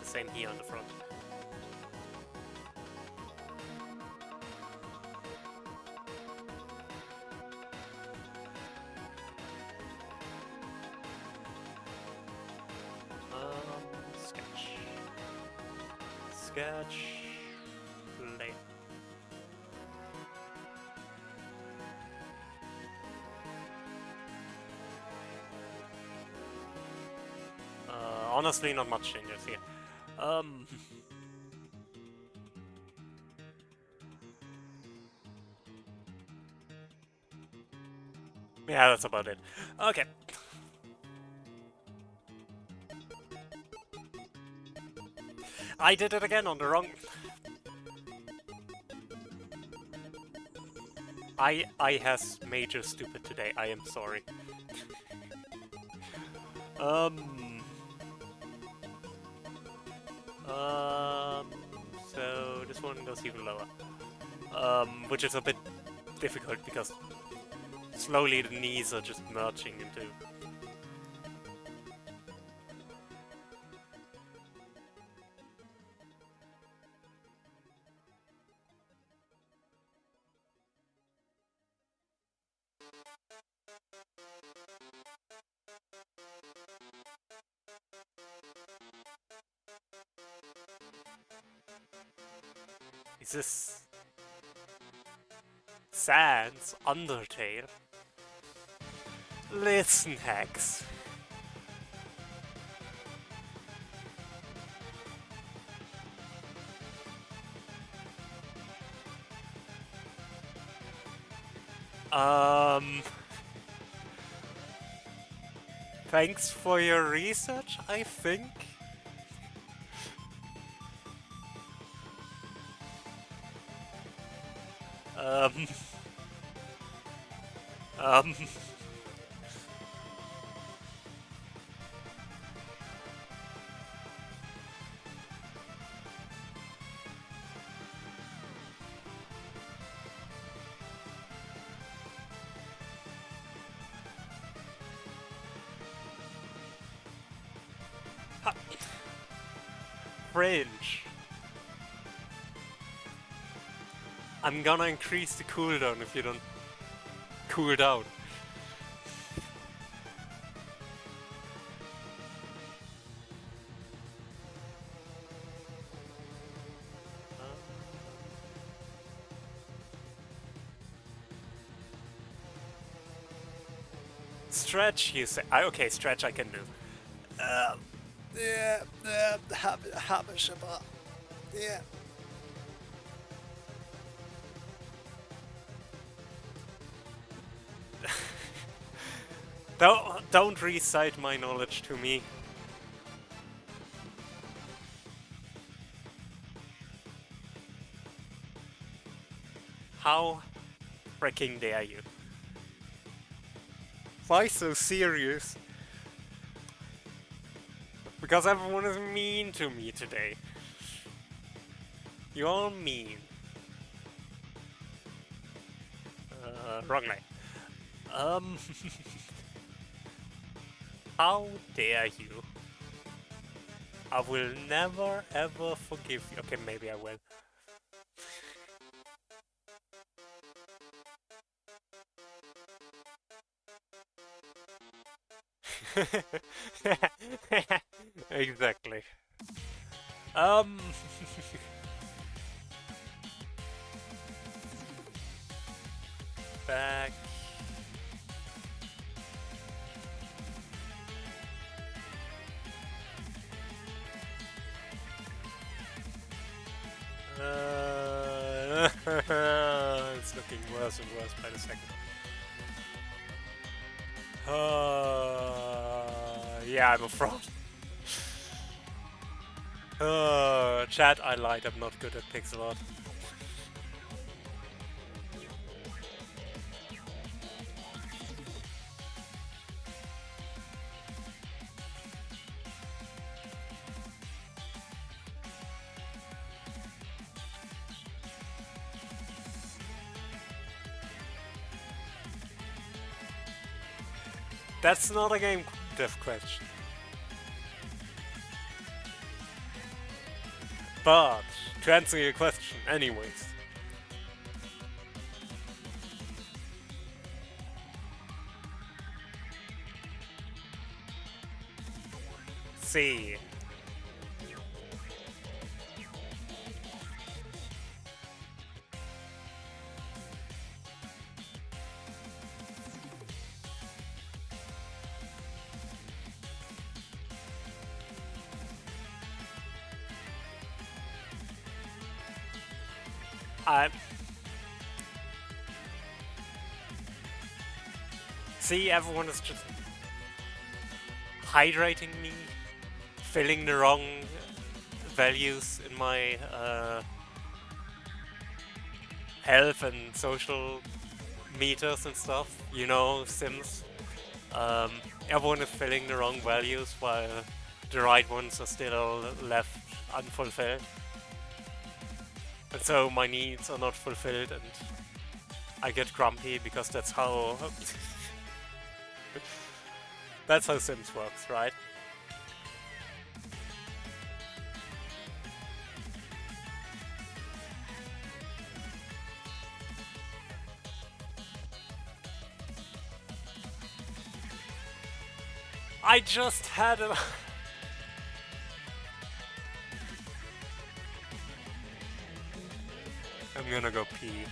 The same here on the front. Sketch. Play. Honestly, not much changes here. Yeah, that's about it. Okay. I did it again on the wrong... I has major stupid today, I am sorry. So this one goes even lower. Which is a bit difficult because slowly the knees are just merging into... Is this... Sans Undertale? Listen, Hex. Thanks for your research, I think. Um... Um... Fringe. I'm gonna increase the cooldown if you don't cool down. Stretch, you say? Okay, stretch I can do. Yeah, yeah. Don't recite my knowledge to me. How freaking dare you? Why so serious? Because everyone is mean to me today. You're all mean. Wrong line. How dare you? I will never ever forgive you. Okay, maybe I will. Exactly. Back. It's looking worse and worse by the second. Yeah, I'm a fraud. Chat, I lied, I'm not good at pixel art. That's not a game dev question. But, to answer your question, anyways. See. See, everyone is just hydrating me, filling the wrong values in my health and social meters and stuff. You know, Sims. Everyone is filling the wrong values while the right ones are still left unfulfilled. And so my needs are not fulfilled, and I get grumpy because that's how that's how Sims works, right? I just had a I'm gonna go pee.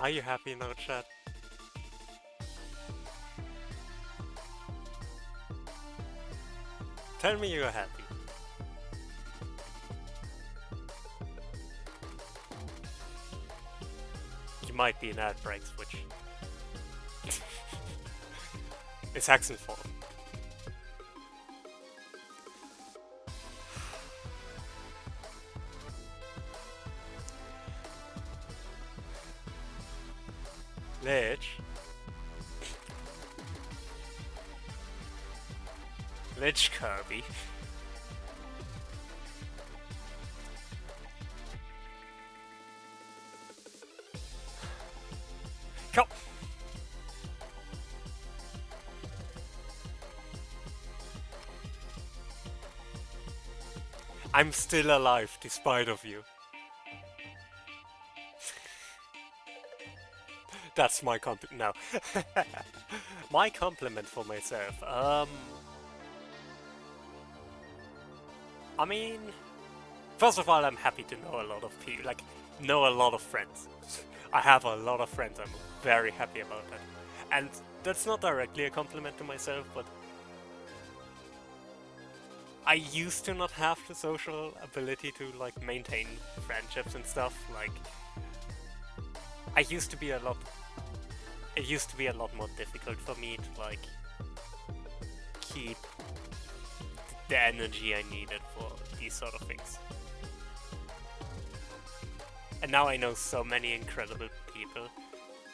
Are you happy now, chat? Tell me you're happy. You might be an ad breaks, which it's Haxon's fault. Lich Kirby. Come. I'm still alive despite of you. That's my compliment. No. My compliment for myself. I mean, first of all, I'm happy to know a lot of people, like, know a lot of friends. I have a lot of friends, I'm very happy about that. And that's not directly a compliment to myself, but I used to not have the social ability to, like, maintain friendships and stuff. Like, it used to be a lot more difficult for me to, like, keep the energy I needed for these sort of things. And now I know so many incredible people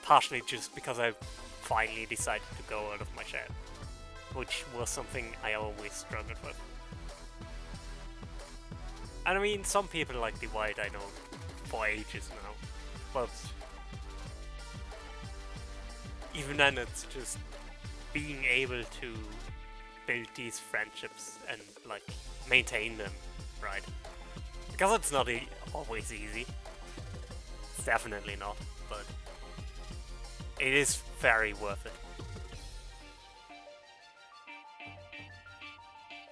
partially just because I finally decided to go out of my shell, which was something I always struggled with. And I mean, some people like Divide, I know, for ages now, but even then it's just being able to build these friendships and like maintain them, right? Because it's not always easy. It's definitely not, but it is very worth it.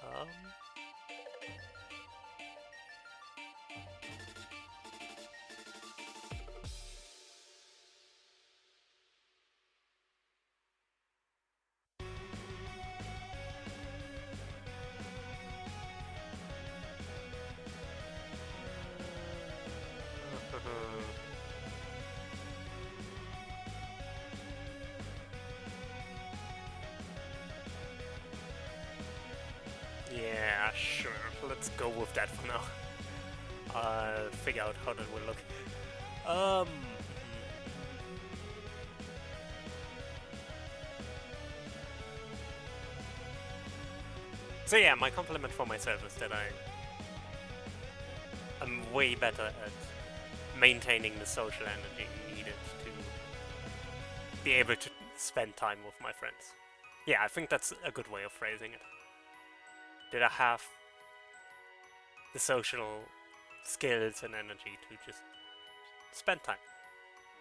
Um, yeah, sure. Let's go with that for now. I'll figure out how that will look. Um. So yeah, my compliment for myself is that I'm way better at maintaining the social energy needed to be able to spend time with my friends. Yeah, I think that's a good way of phrasing it. Did I have the social skills and energy to just spend time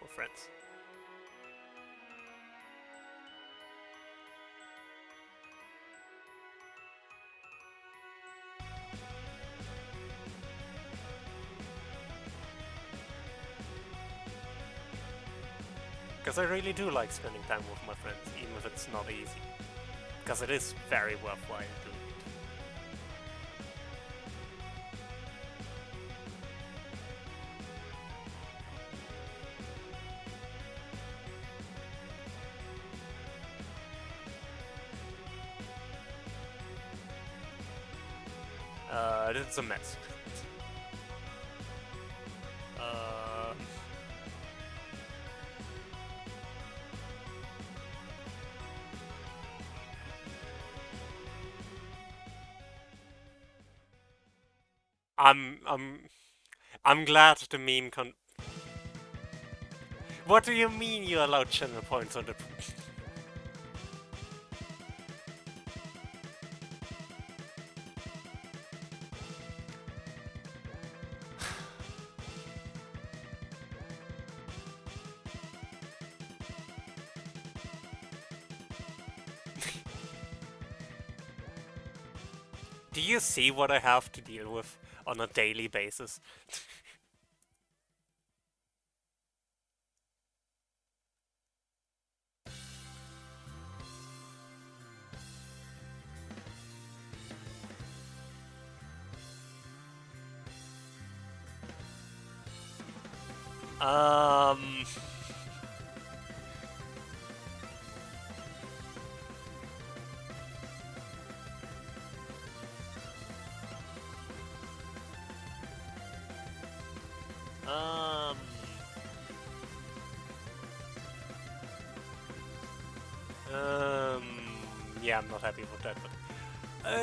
with friends? Because I really do like spending time with my friends, even if it's not easy. Because it is very worthwhile doing it. This is a mess. I'm glad the meme What do you mean you allowed channel points on the... Do you see what I have to deal with on a daily basis? Um... Yeah, I'm not happy with that, but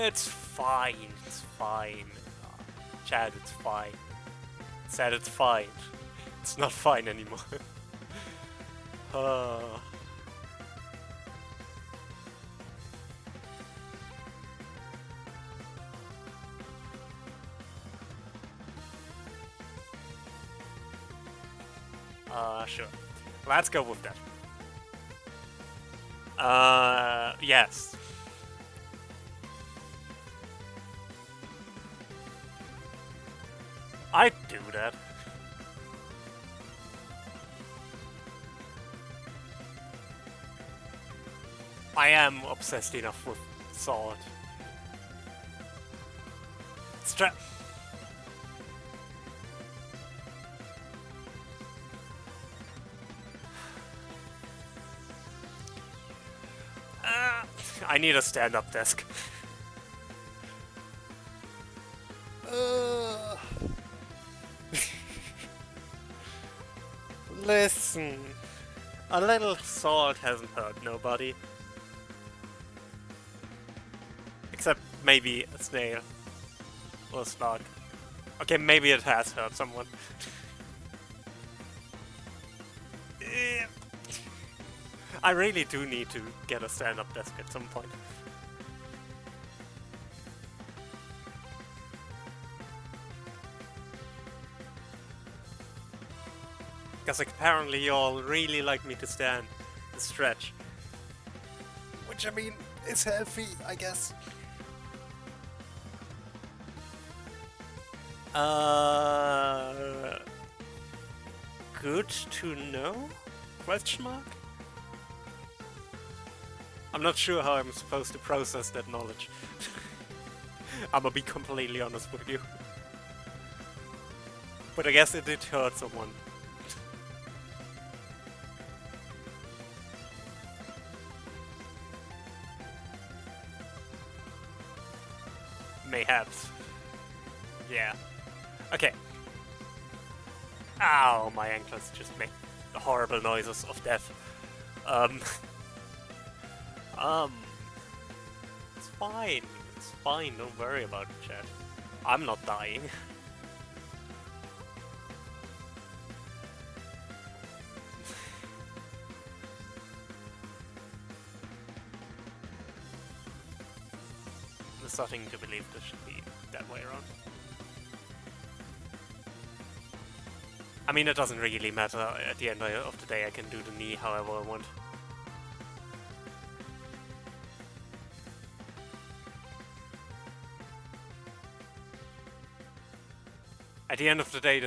it's fine. It's fine. Chad, it's fine. Said it's fine. It's not fine anymore. Sure. Let's go with that. Yes. I do that. I am obsessed enough with Sword. I need a stand-up desk. Listen, A little salt hasn't hurt nobody. Except maybe a snail. Or a slug. Okay, maybe it has hurt someone. I really do need to get a stand-up desk at some point. Because apparently you all really like me to stand and stretch. Which, I mean, is healthy, I guess. Good to know? Question mark? I'm not sure how I'm supposed to process that knowledge. I'm gonna be completely honest with you. But I guess it did hurt someone. Mayhaps. Yeah. Okay. Ow, my ankles just make the horrible noises of death. It's fine. It's fine, don't worry about it, chat. I'm not dying. I'm starting to believe this should be that way around. I mean, it doesn't really matter. At the end of the day, I can do the knee however I want. At the end of the day,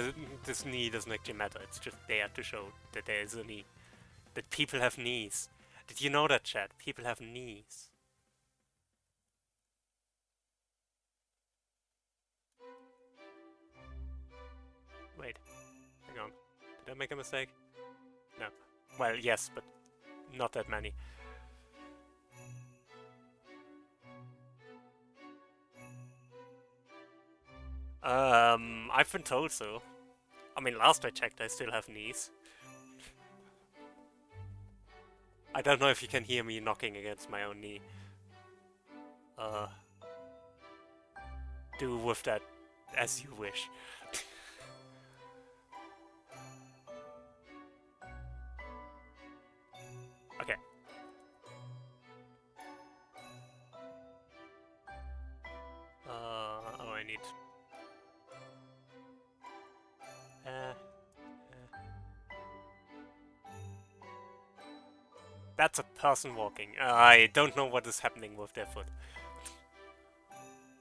this knee doesn't actually matter. It's just there to show that there is a knee. That people have knees. Did you know that, chat? People have knees. Wait. Hang on. Did I make a mistake? No. Well, yes, but not that many. I've been told so. I mean, last I checked, I still have knees. I don't know if you can hear me knocking against my own knee. Do with that as you wish. Okay. Oh, I need... That's a person walking. I don't know what is happening with their foot.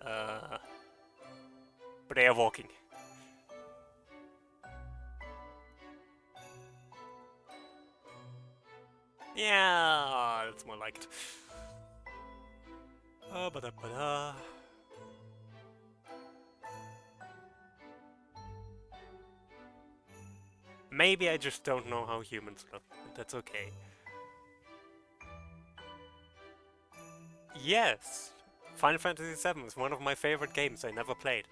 But they are walking. Yeah, that's more like it. Maybe I just don't know how humans look. That's okay. Yes! Final Fantasy VII is one of my favorite games I never played.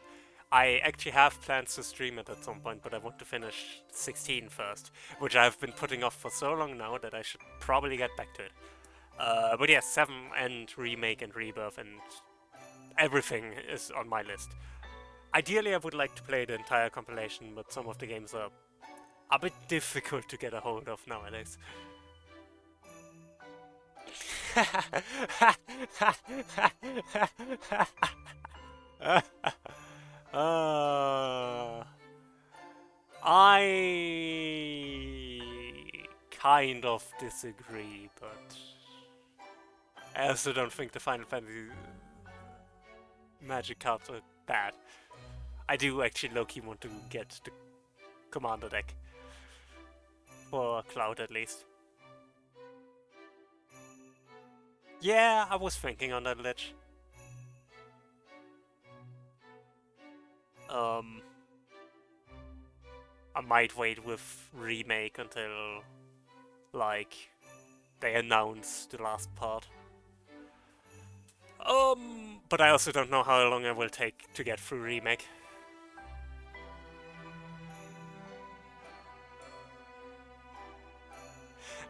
I actually have plans to stream it at some point, but I want to finish 16 first, which I've been putting off for so long now that I should probably get back to it. But yes, 7 and Remake and Rebirth and everything is on my list. Ideally, I would like to play the entire compilation, but some of the games are a bit difficult to get a hold of nowadays. I kind of disagree, but I also don't think the Final Fantasy magic cards are bad. I do actually low-key want to get the Commander deck. For Cloud, at least. Yeah, I was thinking on that ledge. I might wait with Remake until, like, they announce the last part. But I also don't know how long it will take to get through Remake.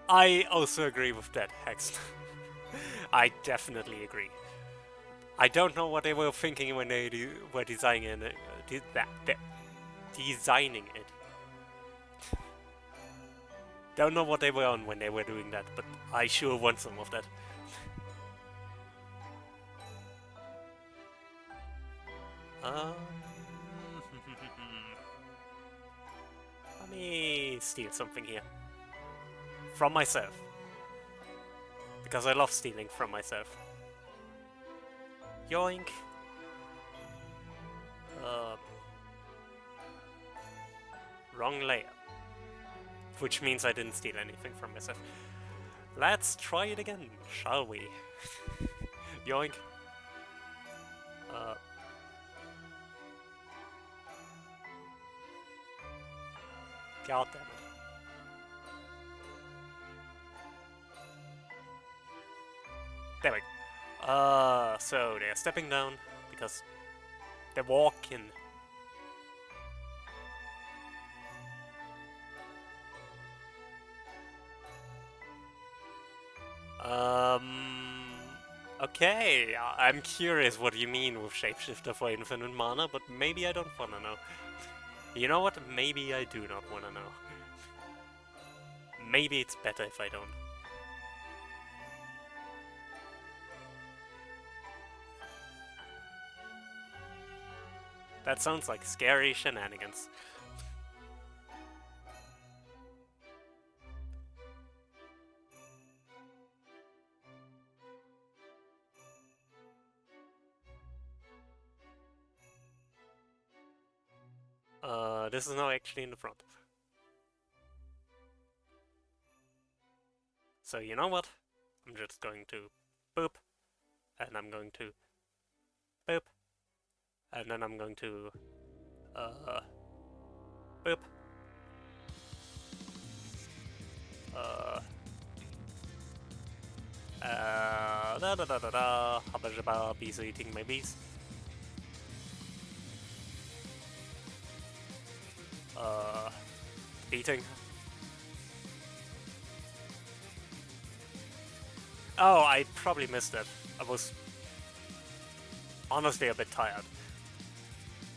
I also agree with that, Hex. I definitely agree. I don't know what they were thinking when they were designing it. Designing it. Don't know what they were on when they were doing that, but I sure want some of that. Let me steal something here. From myself. Because I love stealing from myself. Yoink. Wrong layer. Which means I didn't steal anything from myself. Let's try it again, shall we? Yoink. God damn it. There we go. So they're stepping down because they're walking. Okay, I'm curious what you mean with Shapeshifter for infinite mana, but maybe I don't wanna know. You know what? Maybe I do not wanna know. Maybe it's better if I don't. That sounds like scary shenanigans. This is now actually in the front. So you know what? I'm just going to boop, and I'm going to boop, and then I'm going to boop. Da da da da da. Habba jabba, bees are eating my bees. Eating. Oh, I probably missed it. I was honestly a bit tired.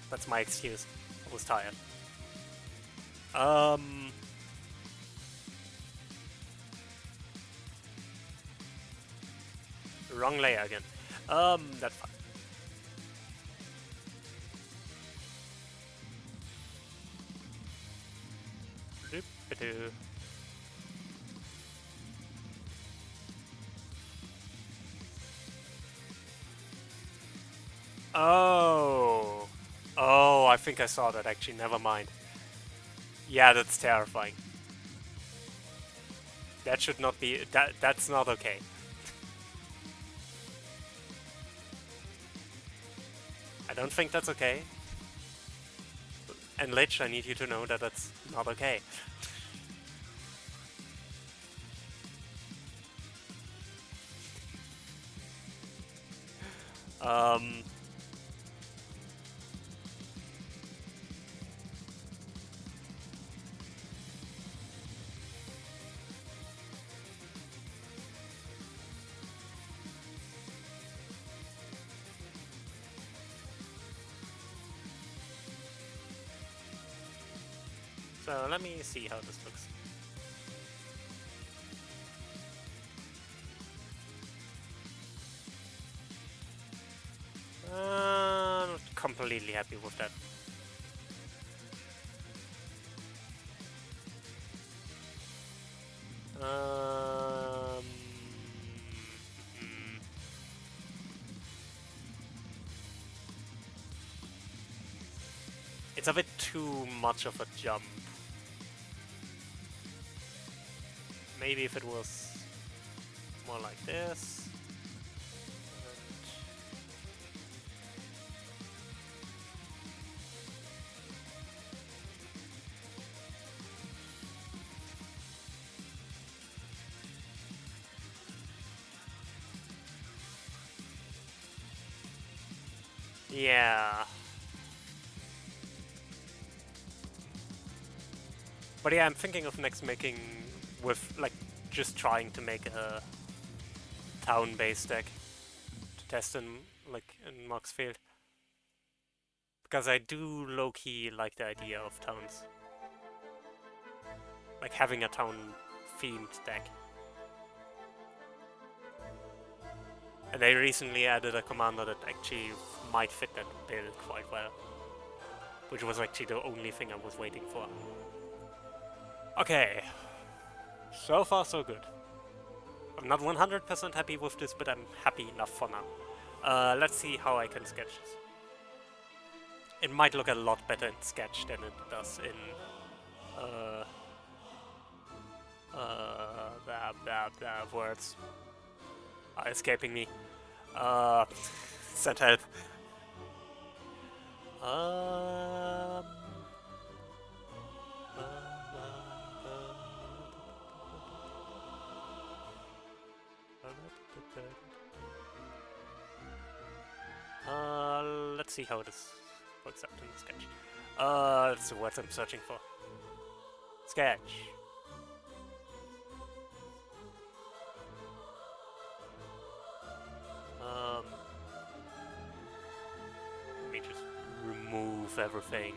That's my excuse. I was tired. Wrong layer again. That's fine. Doop-a-doo. Oh. Oh, I think I saw that actually. Never mind. Yeah, that's terrifying. That should not be... That's not okay. I don't think that's okay. And Lich, I need you to know that that's not okay. So let me see how this looks. Not completely happy with that. It's a bit too much of a jump. Maybe if it was more like this. Yeah. But yeah, I'm thinking of next making with like just trying to make a town-based deck to test in Moxfield. Because I do low-key like the idea of towns. Like having a town-themed deck. And they recently added a commander that actually might fit that build quite well. Which was actually the only thing I was waiting for. Okay. So far so good. I'm not 100% happy with this, but I'm happy enough for now. Let's see how I can sketch this. It might look a lot better in Sketch than it does in the words are escaping me. Send help. Let's see how this works out in the sketch. That's the words I'm searching for. Sketch. Let me just remove everything.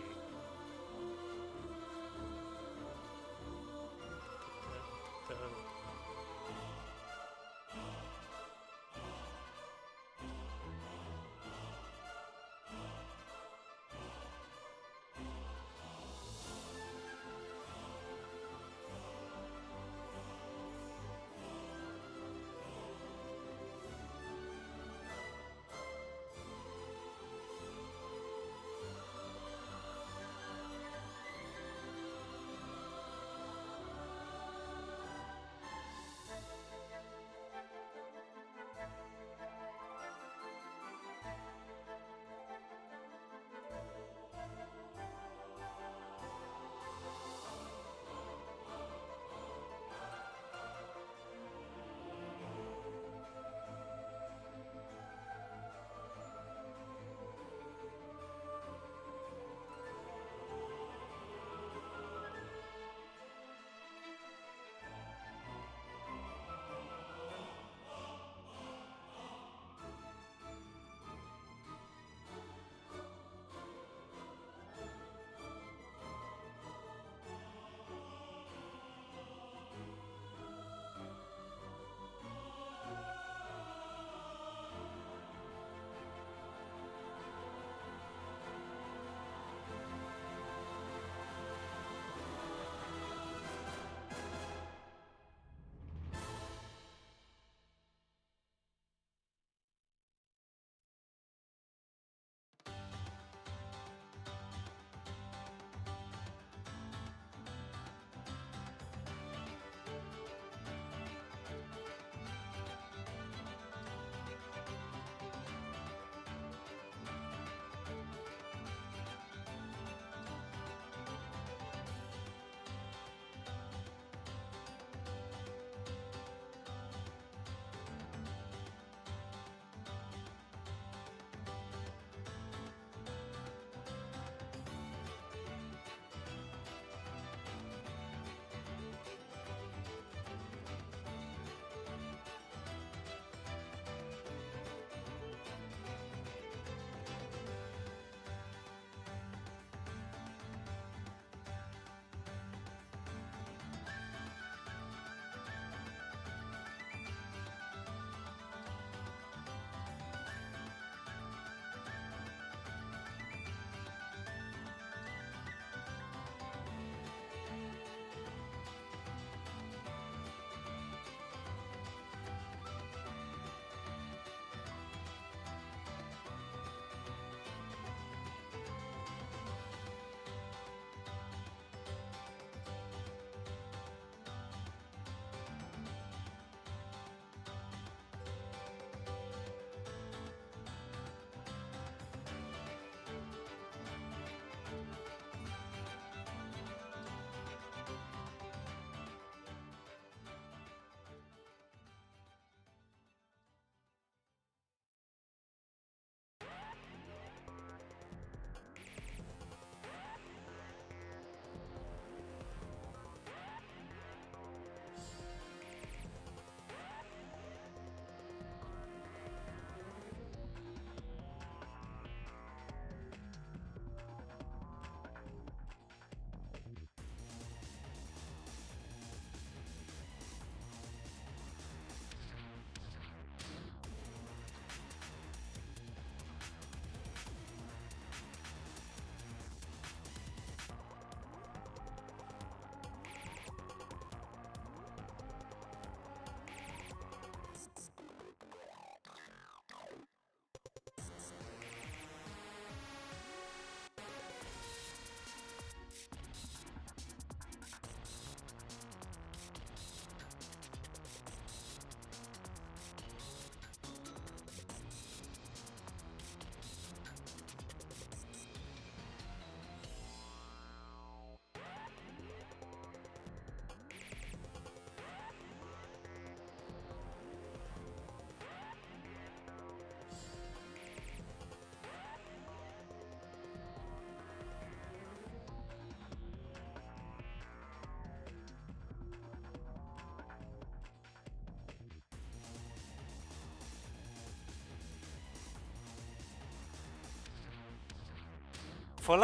For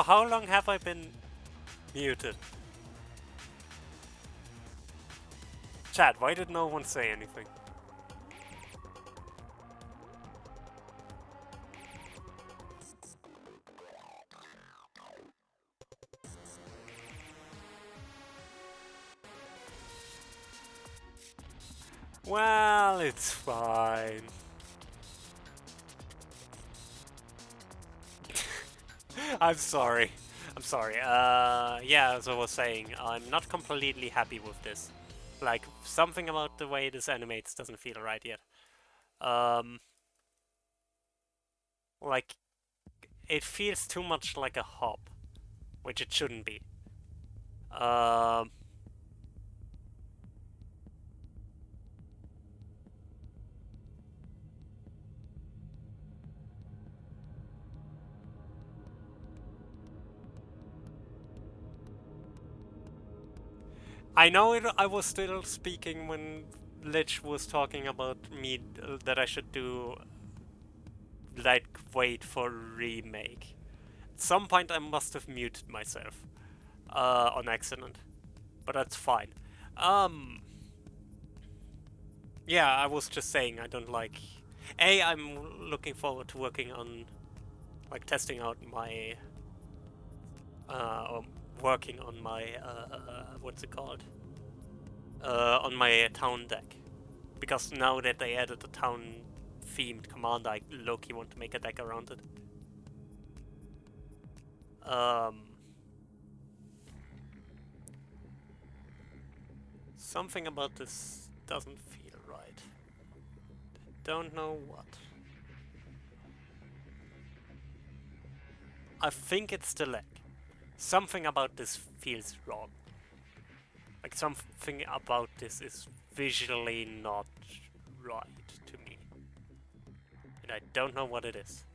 how long have I been muted? Chat, why did no one say anything? Well, it's fine. I'm sorry. I'm sorry. Yeah, as I was saying, I'm not completely happy with this. Like, something about the way this animates doesn't feel right yet. Like, it feels too much like a hop, which it shouldn't be. I know I was still speaking when Lich was talking about me that I should do like wait for remake. At some point I must have muted myself on accident, but that's fine. Yeah, I was just saying I don't like. I'm looking forward to working on like testing out my or working on my what's it called? On my town deck, because now that they added the town themed command, I low-key want to make a deck around it. Something about this doesn't feel right. Don't know what. I think it's the leg. Something about this feels wrong. Like something about this is visually not right to me. And I don't know what it is.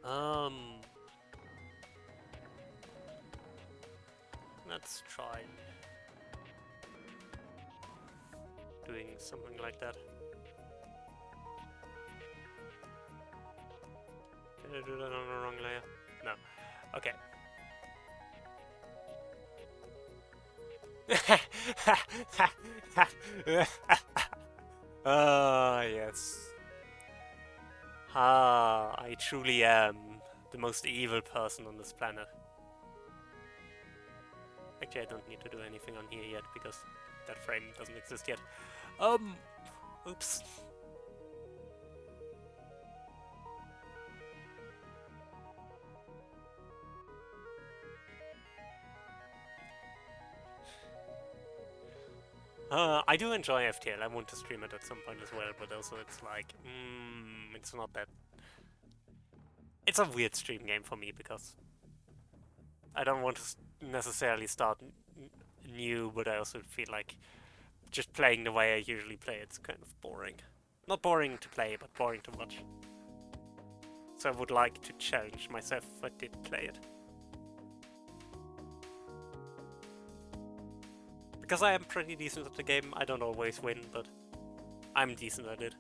Um, let's try doing something like that. Did I do that on the wrong layer? No. Okay. Ah, yes. Ah, I truly am the most evil person on this planet. Actually, I don't need to do anything on here yet because that frame doesn't exist yet. Oops. I do enjoy FTL. I want to stream it at some point as well, but also it's like, it's not that. It's a weird stream game for me because I don't want to necessarily start new, but I also feel like just playing the way I usually play, it's kind of boring. Not boring to play, but boring to watch. So I would like to challenge myself if I did play it. Because I am pretty decent at the game, I don't always win, but I'm decent at it.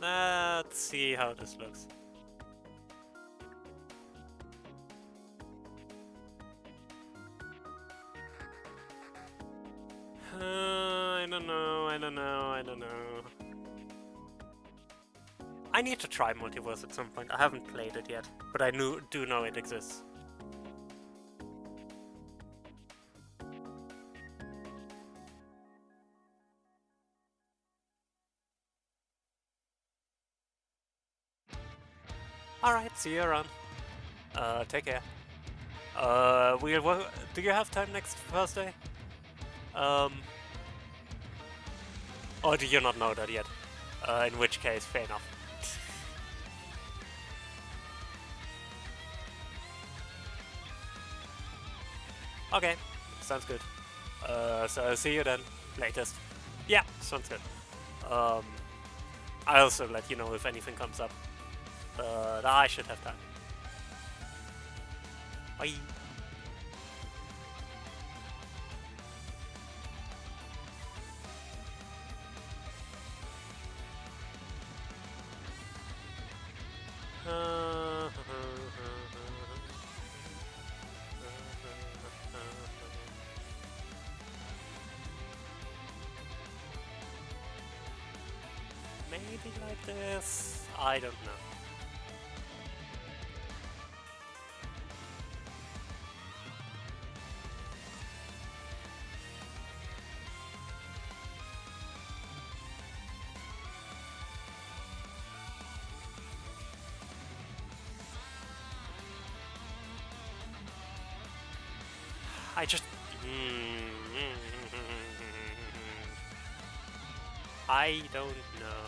Let's see how this looks. I don't know. I need to try Multiverse at some point. I haven't played it yet, but I do know it exists. Alright, see you around. Take care. Do you have time next Thursday? Um, or do you not know that yet? In which case, fair enough. Okay, sounds good. So I'll see you then, latest. Yeah, sounds good. I'll also let you know if anything comes up. But I should have time. Bye. Maybe like this? I don't know. I just... I don't know.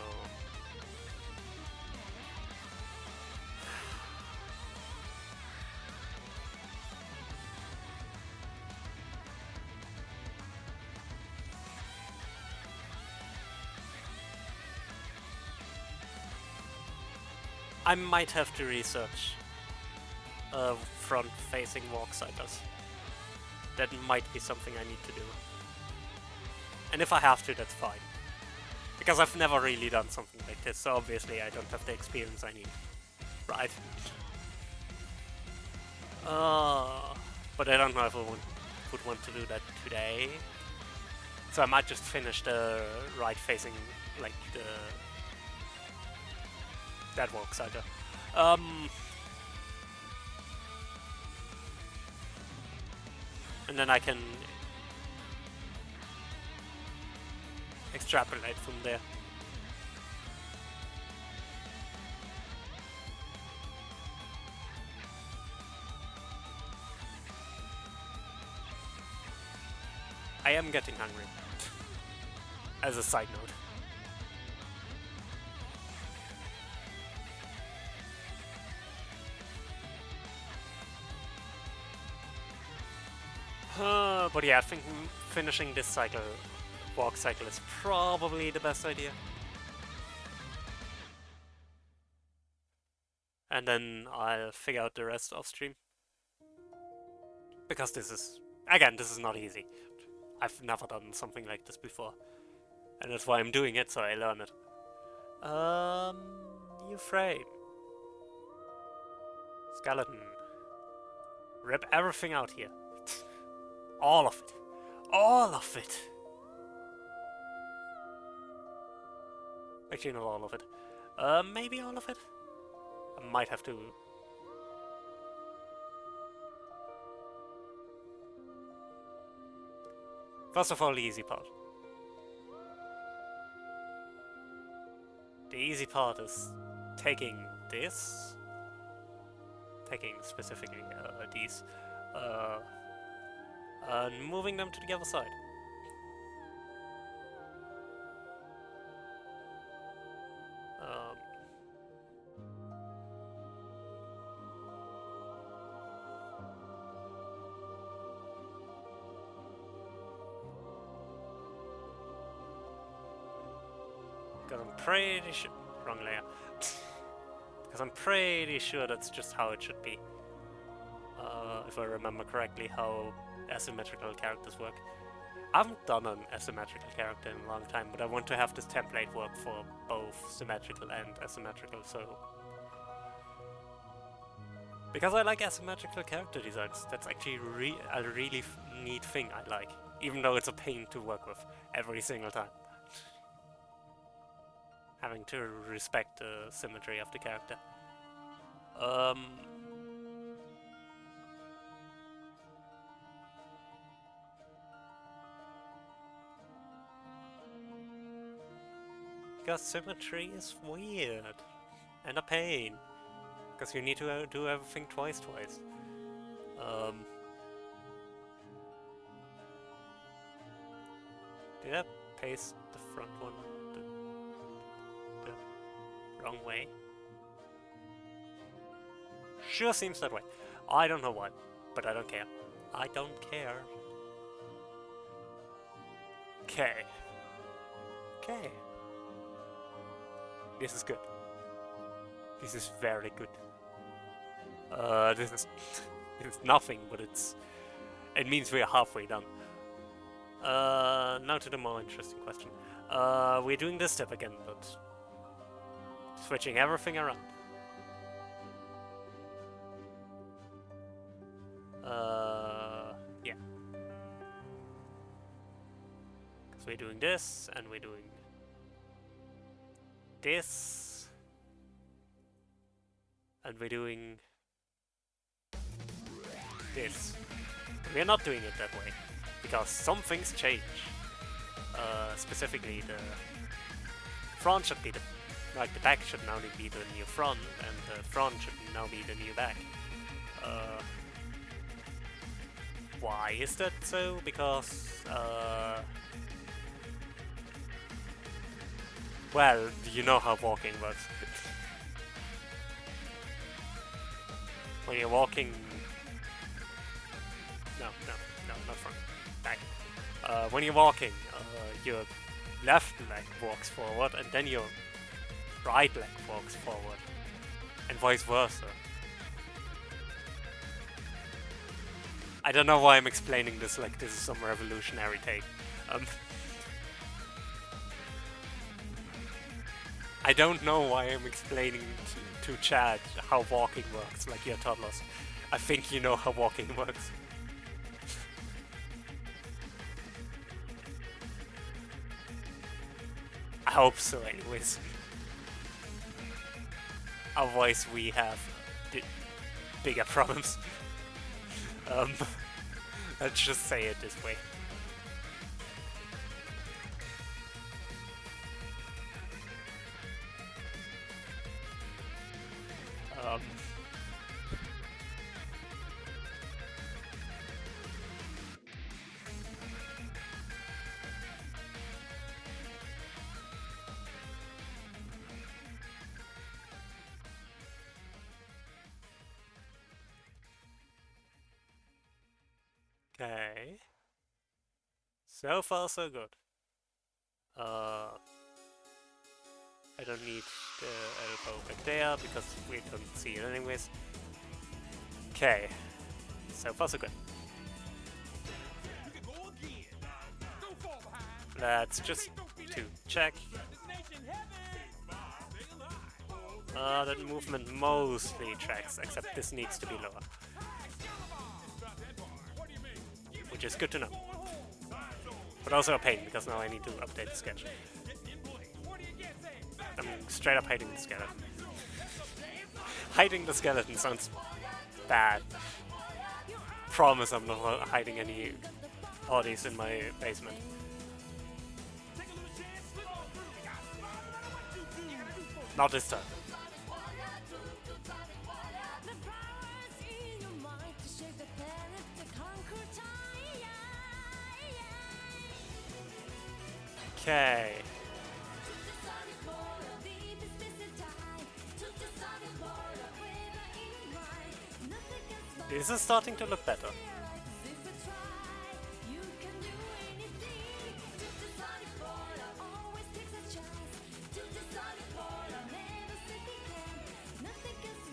I might have to research front-facing walk cycles. That might be something I need to do. And if I have to, that's fine. Because I've never really done something like this, so obviously I don't have the experience I need. Right. But I don't know if I would want to do that today. So I might just finish the right-facing, like, that walk cycle. And then I can extrapolate from there. I am getting hungry. As a side note. But yeah, I think finishing this walk cycle is probably the best idea. And then I'll figure out the rest off stream. Because this is not easy. I've never done something like this before. And that's why I'm doing it, so I learn it. New frame. Skeleton. Rip everything out here. All of it. All of it! Actually, not all of it. Maybe all of it? I might have to... First of all, the easy part. The easy part is taking this, taking specifically these, and moving them to the other side. Because I'm pretty sure... Wrong layer. Because I'm pretty sure that's just how it should be. If I remember correctly how asymmetrical characters work. I haven't done an asymmetrical character in a long time, but I want to have this template work for both symmetrical and asymmetrical, so... Because I like asymmetrical character designs, that's actually a really neat thing I like, even though it's a pain to work with every single time. Having to respect the symmetry of the character. Because symmetry is weird and a pain. Because you need to do everything twice. Did I paste the front one the wrong way? Sure seems that way. I don't know why, but I don't care. I don't care. Okay. Okay. This is good. This is very good. This is it's nothing, but it means we're halfway done. Now to the more interesting question. We're doing this step again, but switching everything around. Yeah. Because we're doing this, and we're doing this, and we're doing this. We're not doing it that way, because some things change. Specifically, the front should be the back should now be the new front, and the front should now be the new back. Why is that so? Because, well, you know how walking works. When you're walking... No, not front. Back. When you're walking, your left leg walks forward, and then your right leg walks forward, and vice versa. I don't know why I'm explaining this like this is some revolutionary take. I don't know why I'm explaining to Chad how walking works like you're toddlers. I think you know how walking works. I hope so anyways. Otherwise we have bigger problems. Let's just say it this way. Okay. So far, so good. I don't need the elbow back there because we don't see it anyways. Okay. So far, so good. Let's just to check. That movement mostly tracks, except this needs to be lower. Which is good to know. But also a pain, because now I need to update the sketch. I'm straight up hiding the skeleton. Hiding the skeleton sounds bad. Promise I'm not hiding any bodies in my basement. Not this time. Okay. This is starting to look better.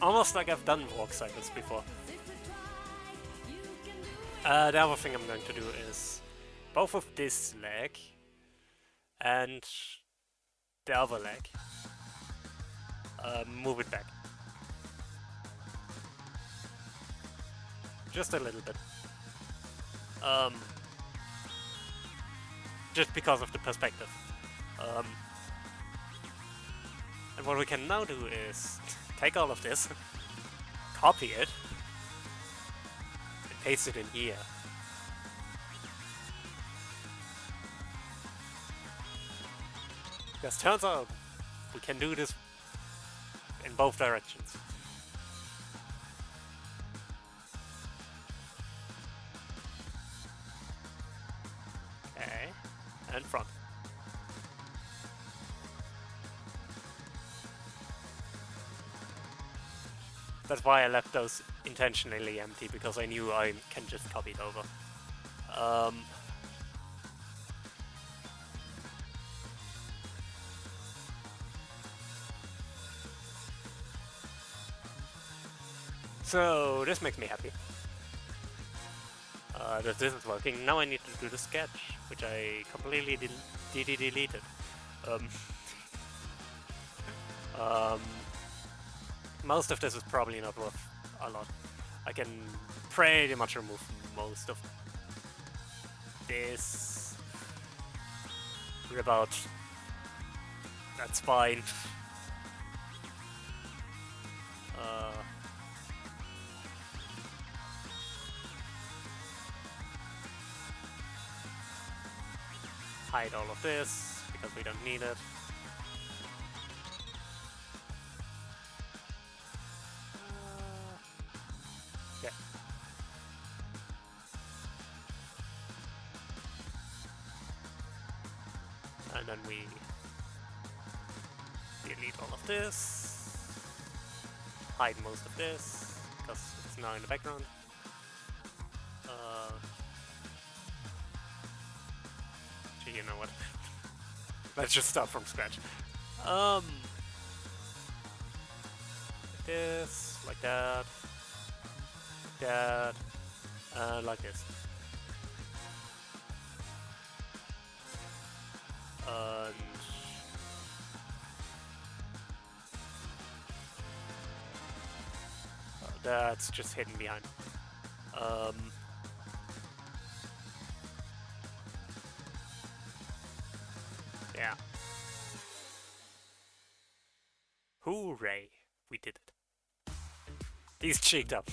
Almost like I've done walk cycles before. The other thing I'm going to do is both of this leg and the other leg. Move it back. Just a little bit. Just because of the perspective. And what we can now do is take all of this, copy it, and paste it in here. Because turns out we can do this in both directions. and front. That's why I left those intentionally empty, because I knew I can just copy it over. So this makes me happy. That this is working. Now I need to do the sketch, which I completely deleted. Most of this is probably not worth a lot. I can pretty much remove most of this. Rip out that spine. Hide all of this, because we don't need it. Okay. And then we delete all of this. Hide most of this, because it's now in the background. You know what? Let's just start from scratch. This, like that, and like this. And that's just hidden behind. Yeah. Hooray! We did it. He's cheeked up.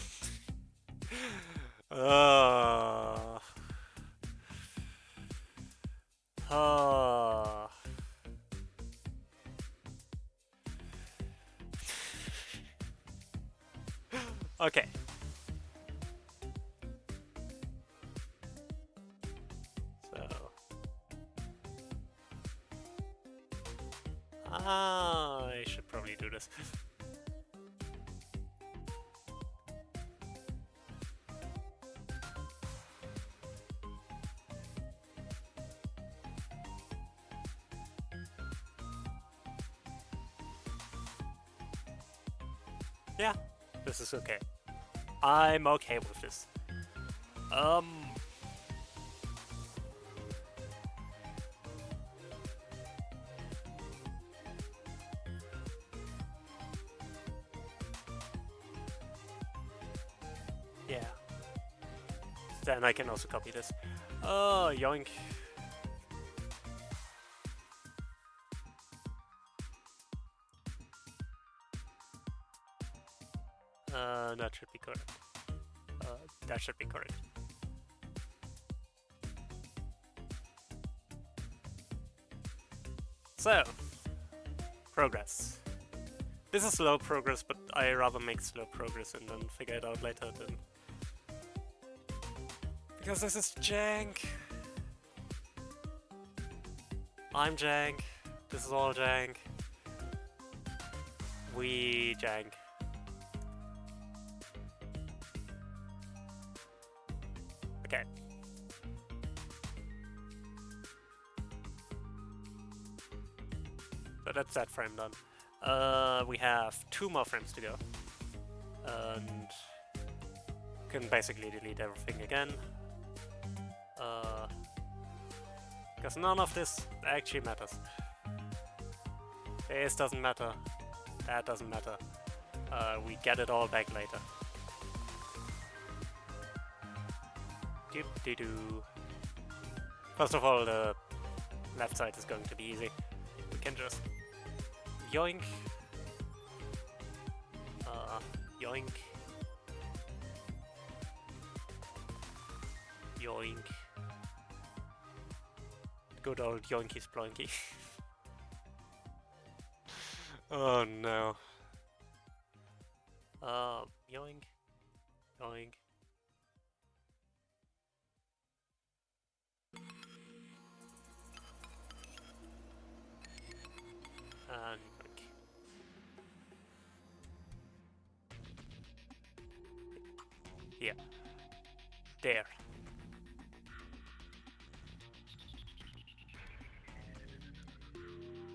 Okay. I should probably do this. Yeah, this is okay. I'm okay with this. Yeah. Then I can also copy this. Oh, yoink. That should be correct. That should be correct. So, progress. This is slow progress, but I rather make slow progress and then figure it out later than... Because this is jank. I'm jank. This is all jank. We jank. Okay. So that's that frame done. We have 2 more frames to go. And can basically delete everything again. Because none of this actually matters. This doesn't matter. That doesn't matter. We get it all back later. Doop-de-doo. First of all, the left side is going to be easy. We can just yoink. Yoink. Yoink. Good old yoinky sploinky. Oh no. Yoink. Yoink. And like, here, there.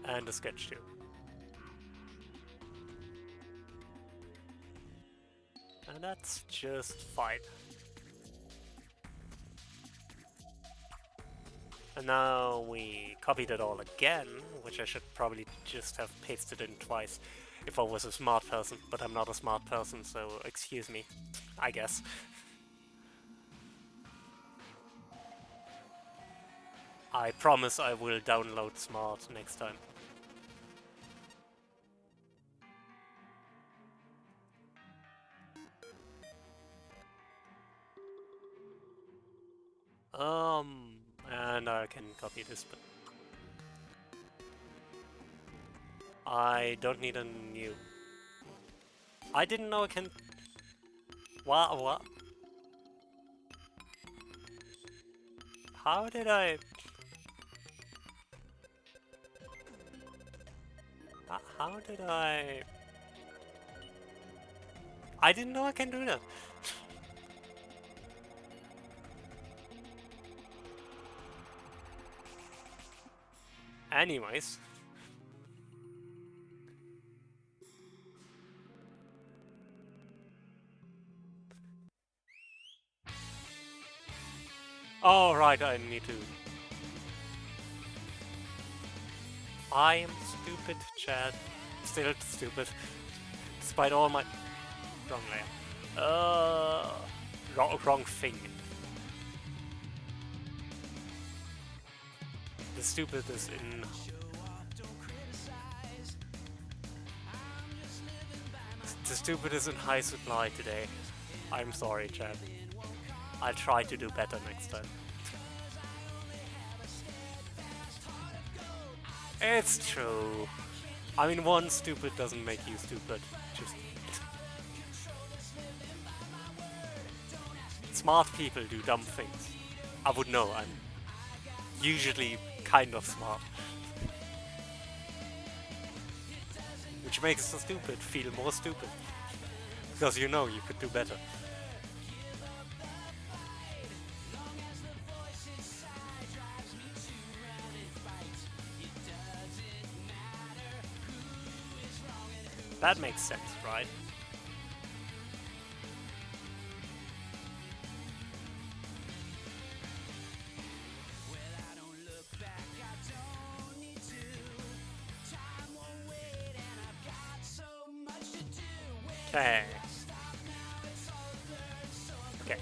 And a sketch too. And that's just fine. And now we copied it all again, which I should probably just have pasted in twice if I was a smart person, but I'm not a smart person, so excuse me, I guess. I promise I will download smart next time. And I can copy this, but I don't need a new. I didn't know I can. What? How did I? How did I? I didn't know I can do that. Anyways. Oh, right, I need to. I am stupid, Chad. Still stupid. Despite all my... Wrong layer. Wrong thing. The stupid is in... The stupid is in high supply today. I'm sorry, Chad. I'll try to do better next time. It's true. I mean, one stupid doesn't make you stupid. Just... Smart people do dumb things. I would know, I'm usually kind of smart. Which makes the stupid feel more stupid. Because you know you could do better. That makes sense, right? Okay. Okay.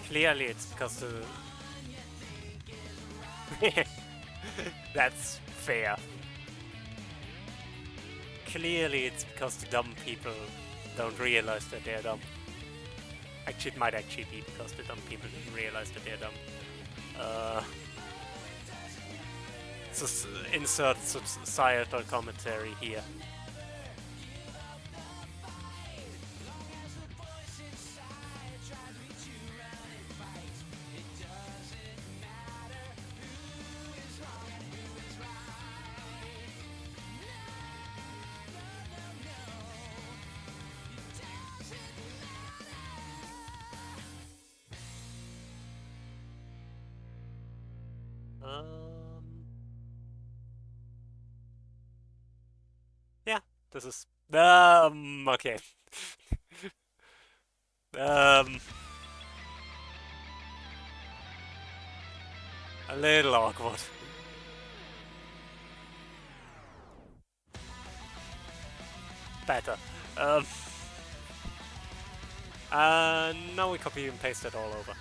Clearly it's because the... That's fair. Clearly it's because the dumb people don't realize that they're dumb. Actually, it might actually be because the dumb people didn't realize that they're dumb. So insert societal commentary here. Yeah, this is okay. A little awkward. Better. And now we copy and paste it all over.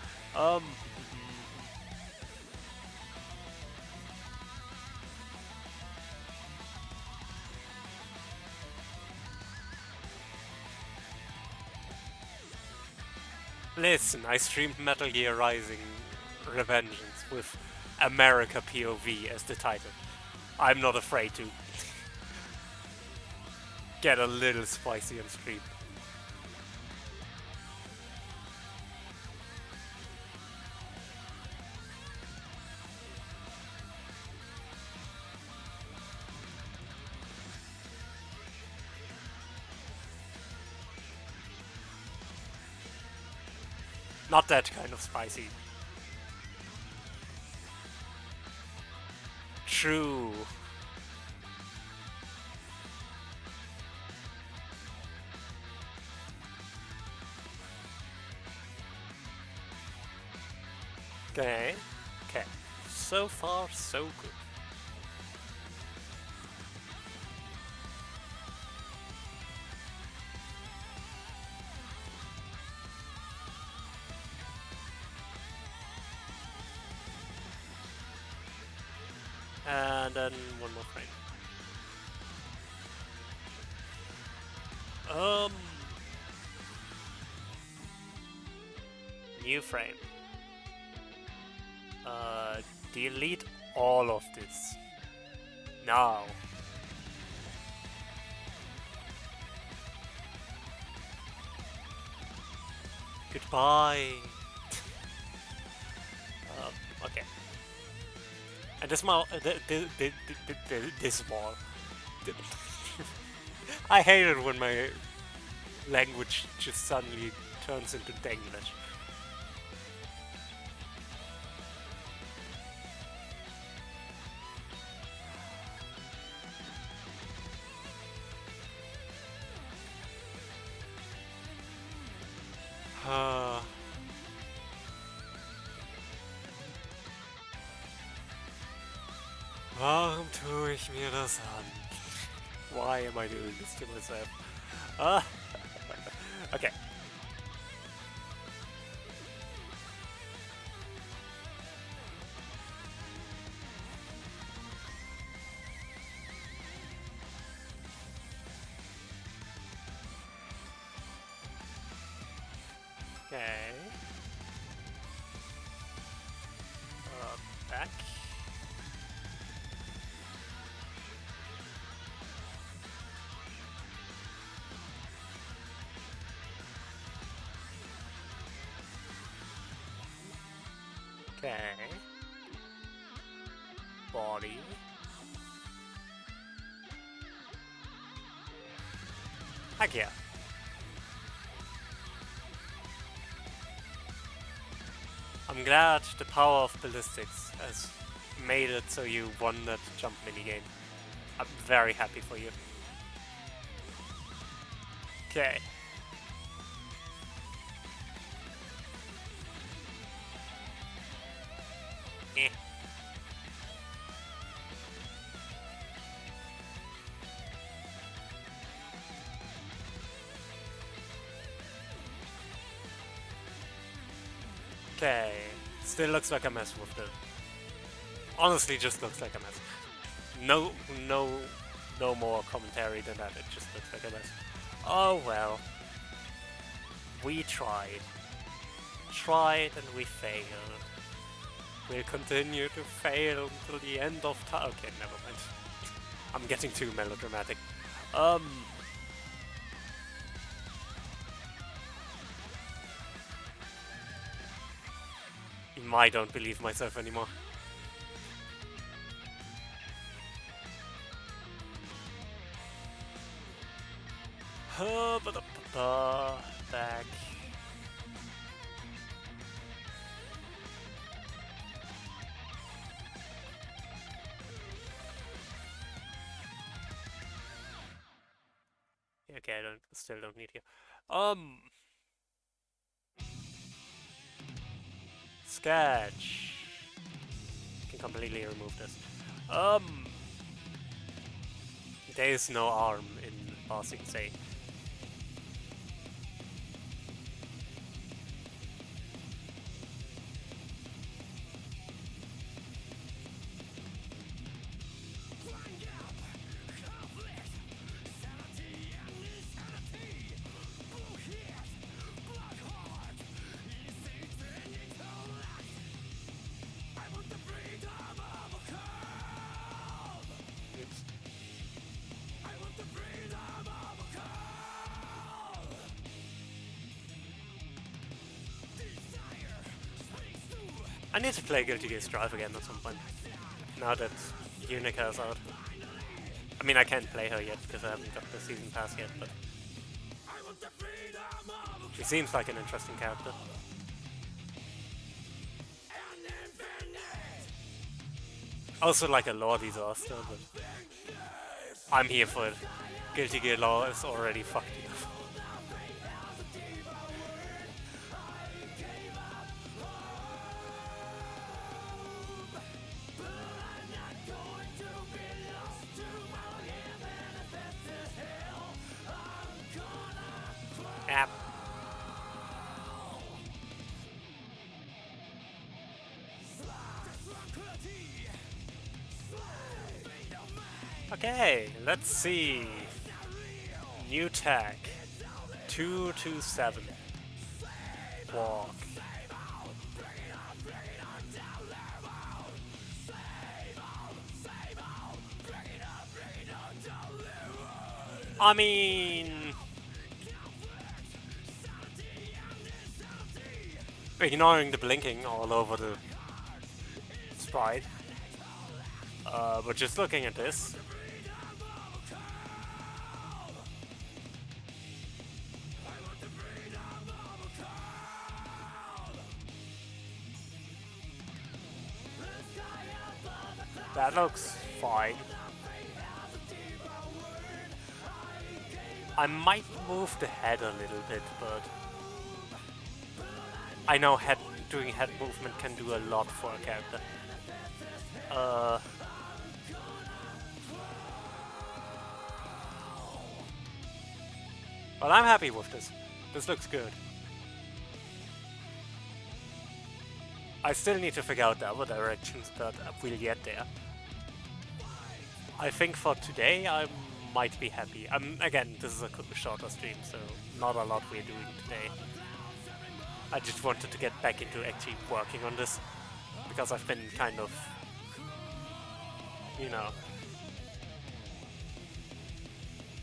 Listen, I streamed Metal Gear Rising Revengeance with America POV as the title. I'm not afraid to get a little spicy on stream. Not that kind of spicy. True. Okay. Okay. So far, so good. And then one more frame. New frame. Delete all of this. Now. Goodbye. Okay. And this wall. This wall. I hate it when my language just suddenly turns into Denglish. Warum tue ich mir das an? Why am I doing this to myself? Okay. Okay. Back. Okay. Body. Heck yeah. I'm glad the power of ballistics has made it so you won that jump minigame. I'm very happy for you. Okay. Eh. Okay. Still looks like a mess with the... Honestly, just looks like a mess. No more commentary than that. It just looks like a mess. Oh well. We tried. Tried and we failed. We'll continue to fail until the end of time. Okay, never mind. I'm getting too melodramatic. I don't believe myself anymore. Back. Okay, I still don't need here. Sketch. Can completely remove this. There is no arm in passing say. I need to play Guilty Gear Strive again at some point. Now that Unika's out. I mean, I can't play her yet because I haven't got the season pass yet, but she seems like an interesting character. Also like a lore disaster, but I'm here for it. Guilty Gear lore is already fucked enough. App. Okay, let's see. New tag. 227. Walk. I mean... ignoring the blinking all over the sprite. But just looking at this. That looks fine. I might move the head a little bit, but I know doing head movement can do a lot for a character. But I'm happy with this. This looks good. I still need to figure out the other directions, but we'll get there. I think for today I might be happy. Again, this is a shorter stream, so not a lot we're doing today. I just wanted to get back into actually working on this, because I've been kind of, you know,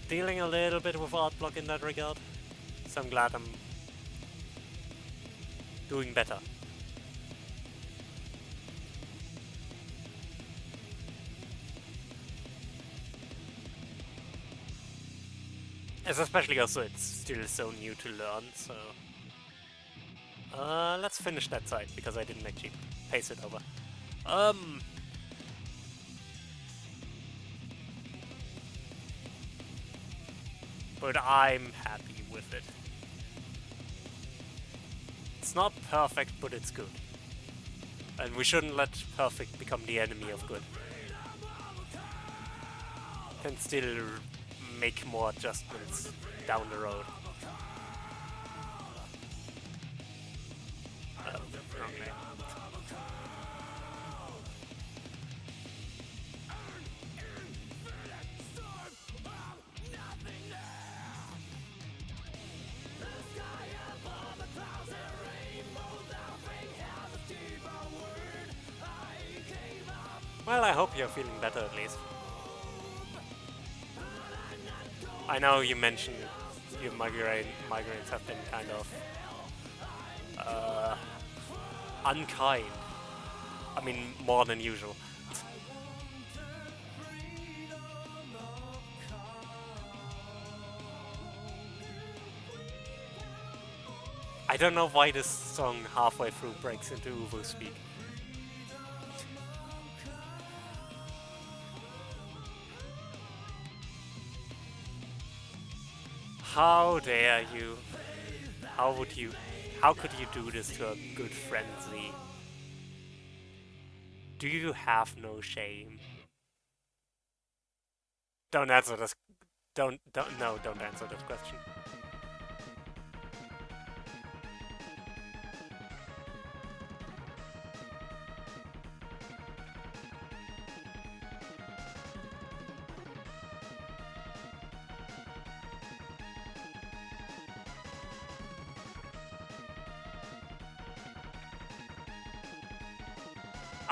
dealing a little bit with art block in that regard. So I'm glad I'm doing better. It's especially also it's still so new to learn, so... let's finish that side, because I didn't actually pace it over. But I'm happy with it. It's not perfect, but it's good. And we shouldn't let perfect become the enemy of good. Can still make more adjustments down the road. Wrong name. Well, I hope you're feeling better at least. I know you mentioned your migraines have been kind of unkind. I mean, more than usual. I don't know why this song halfway through breaks into Uwu speak. How dare you? How could you do this to a good friend, Z? Do you have no shame? Don't answer this. Don't answer this question.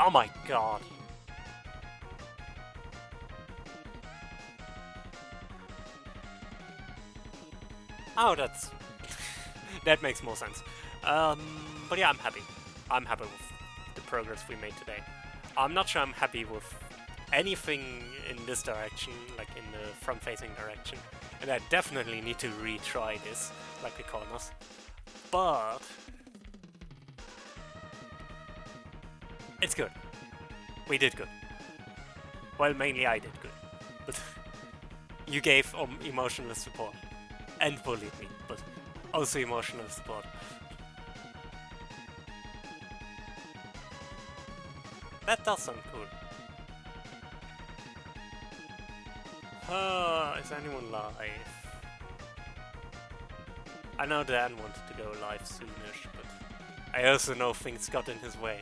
Oh my god. Oh, that's... that makes more sense. But yeah, I'm happy. I'm happy with the progress we made today. I'm not sure I'm happy with anything in this direction, like in the front-facing direction, and I definitely need to retry this, like the corners. But it's good. We did good. Well, mainly I did good, but you gave emotional support and bullied me, but also emotional support. That does sound cool. Is anyone live? I know Dan wanted to go live soonish, but I also know things got in his way.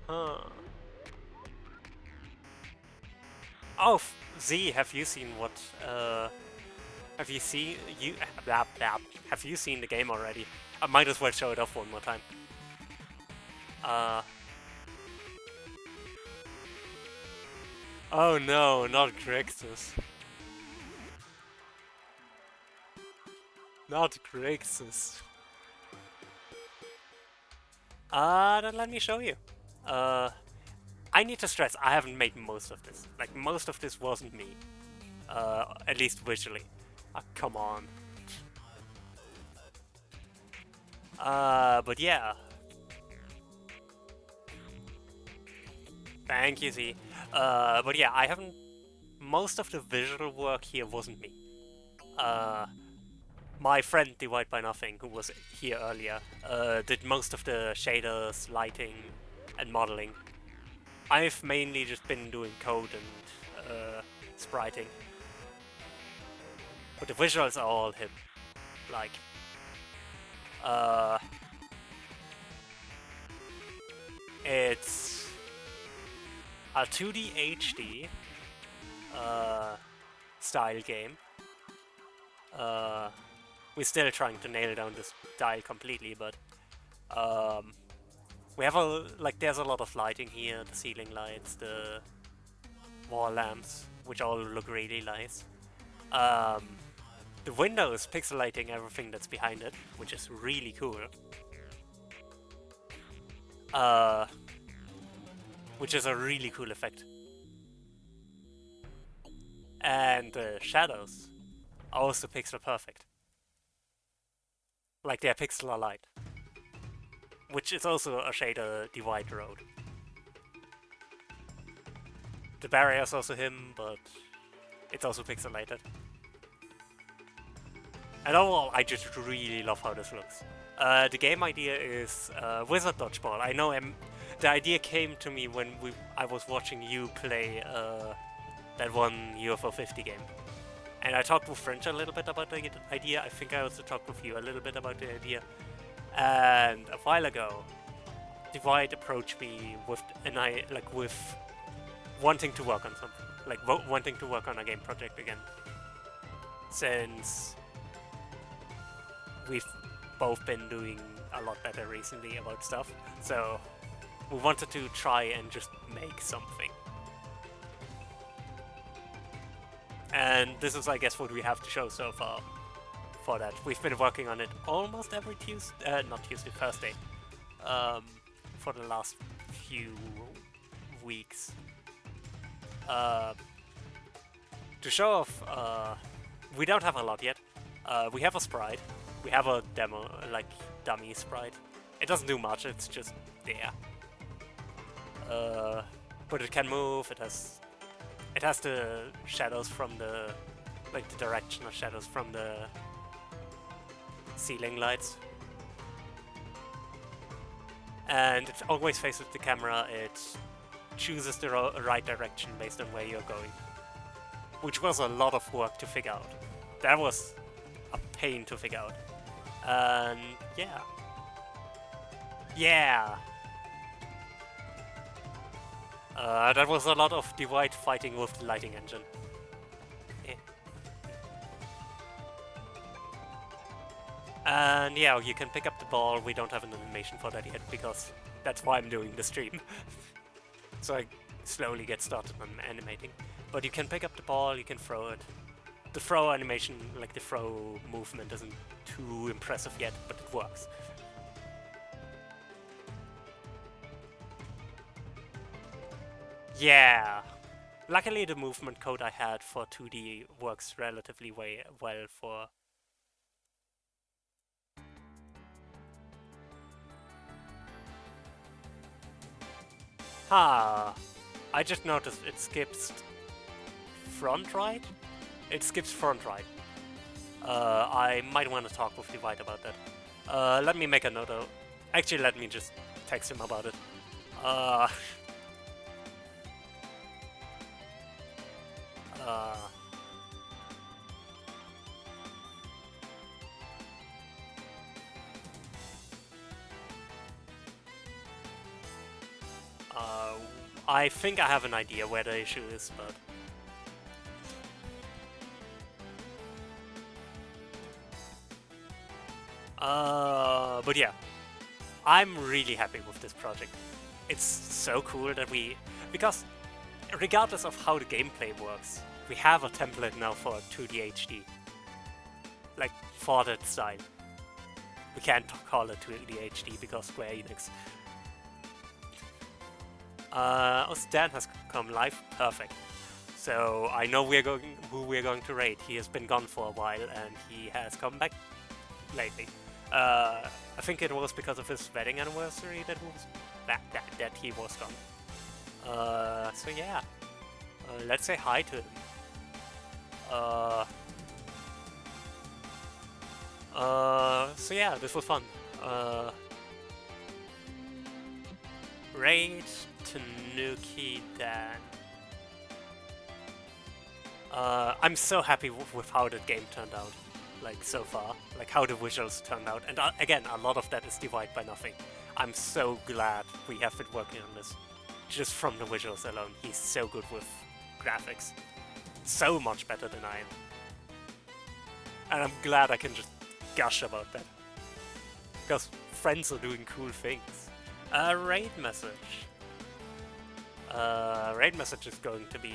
Huh. Oh, Z, have you seen what? Have you seen Have you seen the game already? I might as well show it off one more time. Oh no, not Grixis. Not Grixis. Then let me show you. I need to stress, I haven't made most of this. Like, most of this wasn't me. At least visually. Come on. But yeah. Thank you, Z. But yeah, I haven't... Most of the visual work here wasn't me. My friend Divide by Nothing, who was here earlier, did most of the shaders, lighting, and modeling. I've mainly just been doing code and spriting. But the visuals are all him. Like, it's a 2D HD style game. We're still trying to nail down this style completely, but we have there's a lot of lighting here, the ceiling lights, the wall lamps, which all look really nice. The windows pixelating everything that's behind it, which is really cool. Which is a really cool effect. And the shadows are also pixel perfect. Like they're pixel aligned. Which is also a shader divide road. The barrier is also him, but it's also pixelated. And overall, I just really love how this looks. The game idea is Wizard Dodgeball. I know the idea came to me when I was watching you play that one UFO 50 game. And I talked with French a little bit about the idea. I think I also talked with you a little bit about the idea. And a while ago, Divide approached me with with wanting to work on something, like wanting to work on a game project again. Since we've both been doing a lot better recently about stuff, so we wanted to try and just make something. And this is, I guess, what we have to show so far for that. We've been working on it almost every Thursday, for the last few weeks. To show off, we don't have a lot yet. We have a sprite. We have a demo, like, dummy sprite. It doesn't do much, it's just there. But it can move, it has the shadows from the directional shadows from the ceiling lights. And it always faces the camera, it chooses the right direction based on where you're going. Which was a lot of work to figure out. That was a pain to figure out. And yeah. Yeah! That was a lot of Divide fighting with the lighting engine. Yeah. And yeah, you can pick up the ball. We don't have an animation for that yet because that's why I'm doing the stream. So I slowly get started on animating. But you can pick up the ball, you can throw it. The throw animation, like the throw movement, isn't too impressive yet, but it works. Yeah! Luckily the movement code I had for 2D works relatively well for... Ha! I just noticed it skips front right? It skips front right. I might want to talk with Divide about that. Let me make a note of... Actually, let me just text him about it. Uh... uh... I think I have an idea where the issue is, but... But yeah. I'm really happy with this project. It's so cool that because regardless of how the gameplay works, we have a template now for 2D HD. Like, for that style. We can't call it 2D HD because Square Enix. Stan has come live, perfect. So I know who we're going to raid. He has been gone for a while and he has come back lately. I think it was because of his wedding anniversary that he was gone. So yeah, let's say hi to him. So yeah, this was fun. Raid Tanuki Dan. I'm so happy with how the game turned out, like so far, like how the visuals turned out, and again, a lot of that is Divide by nothing. I'm so glad we have been working on this, just from the visuals alone. He's so good with graphics, so much better than I am, and I'm glad I can just gush about that, because friends are doing cool things. Raid message. Raid message is going to be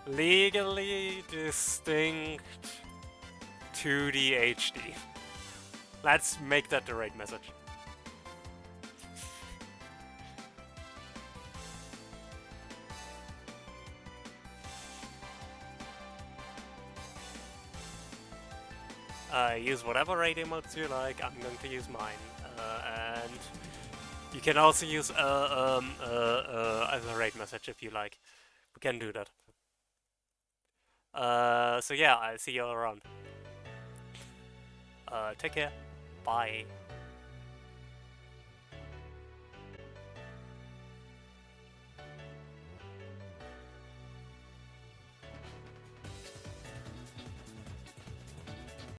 legally distinct 2D HD. Let's make that the raid message. Use whatever raid emotes you like. I'm going to use mine, and you can also use as a raid message if you like. We can do that. So yeah, I'll see you all around. Take care. Bye.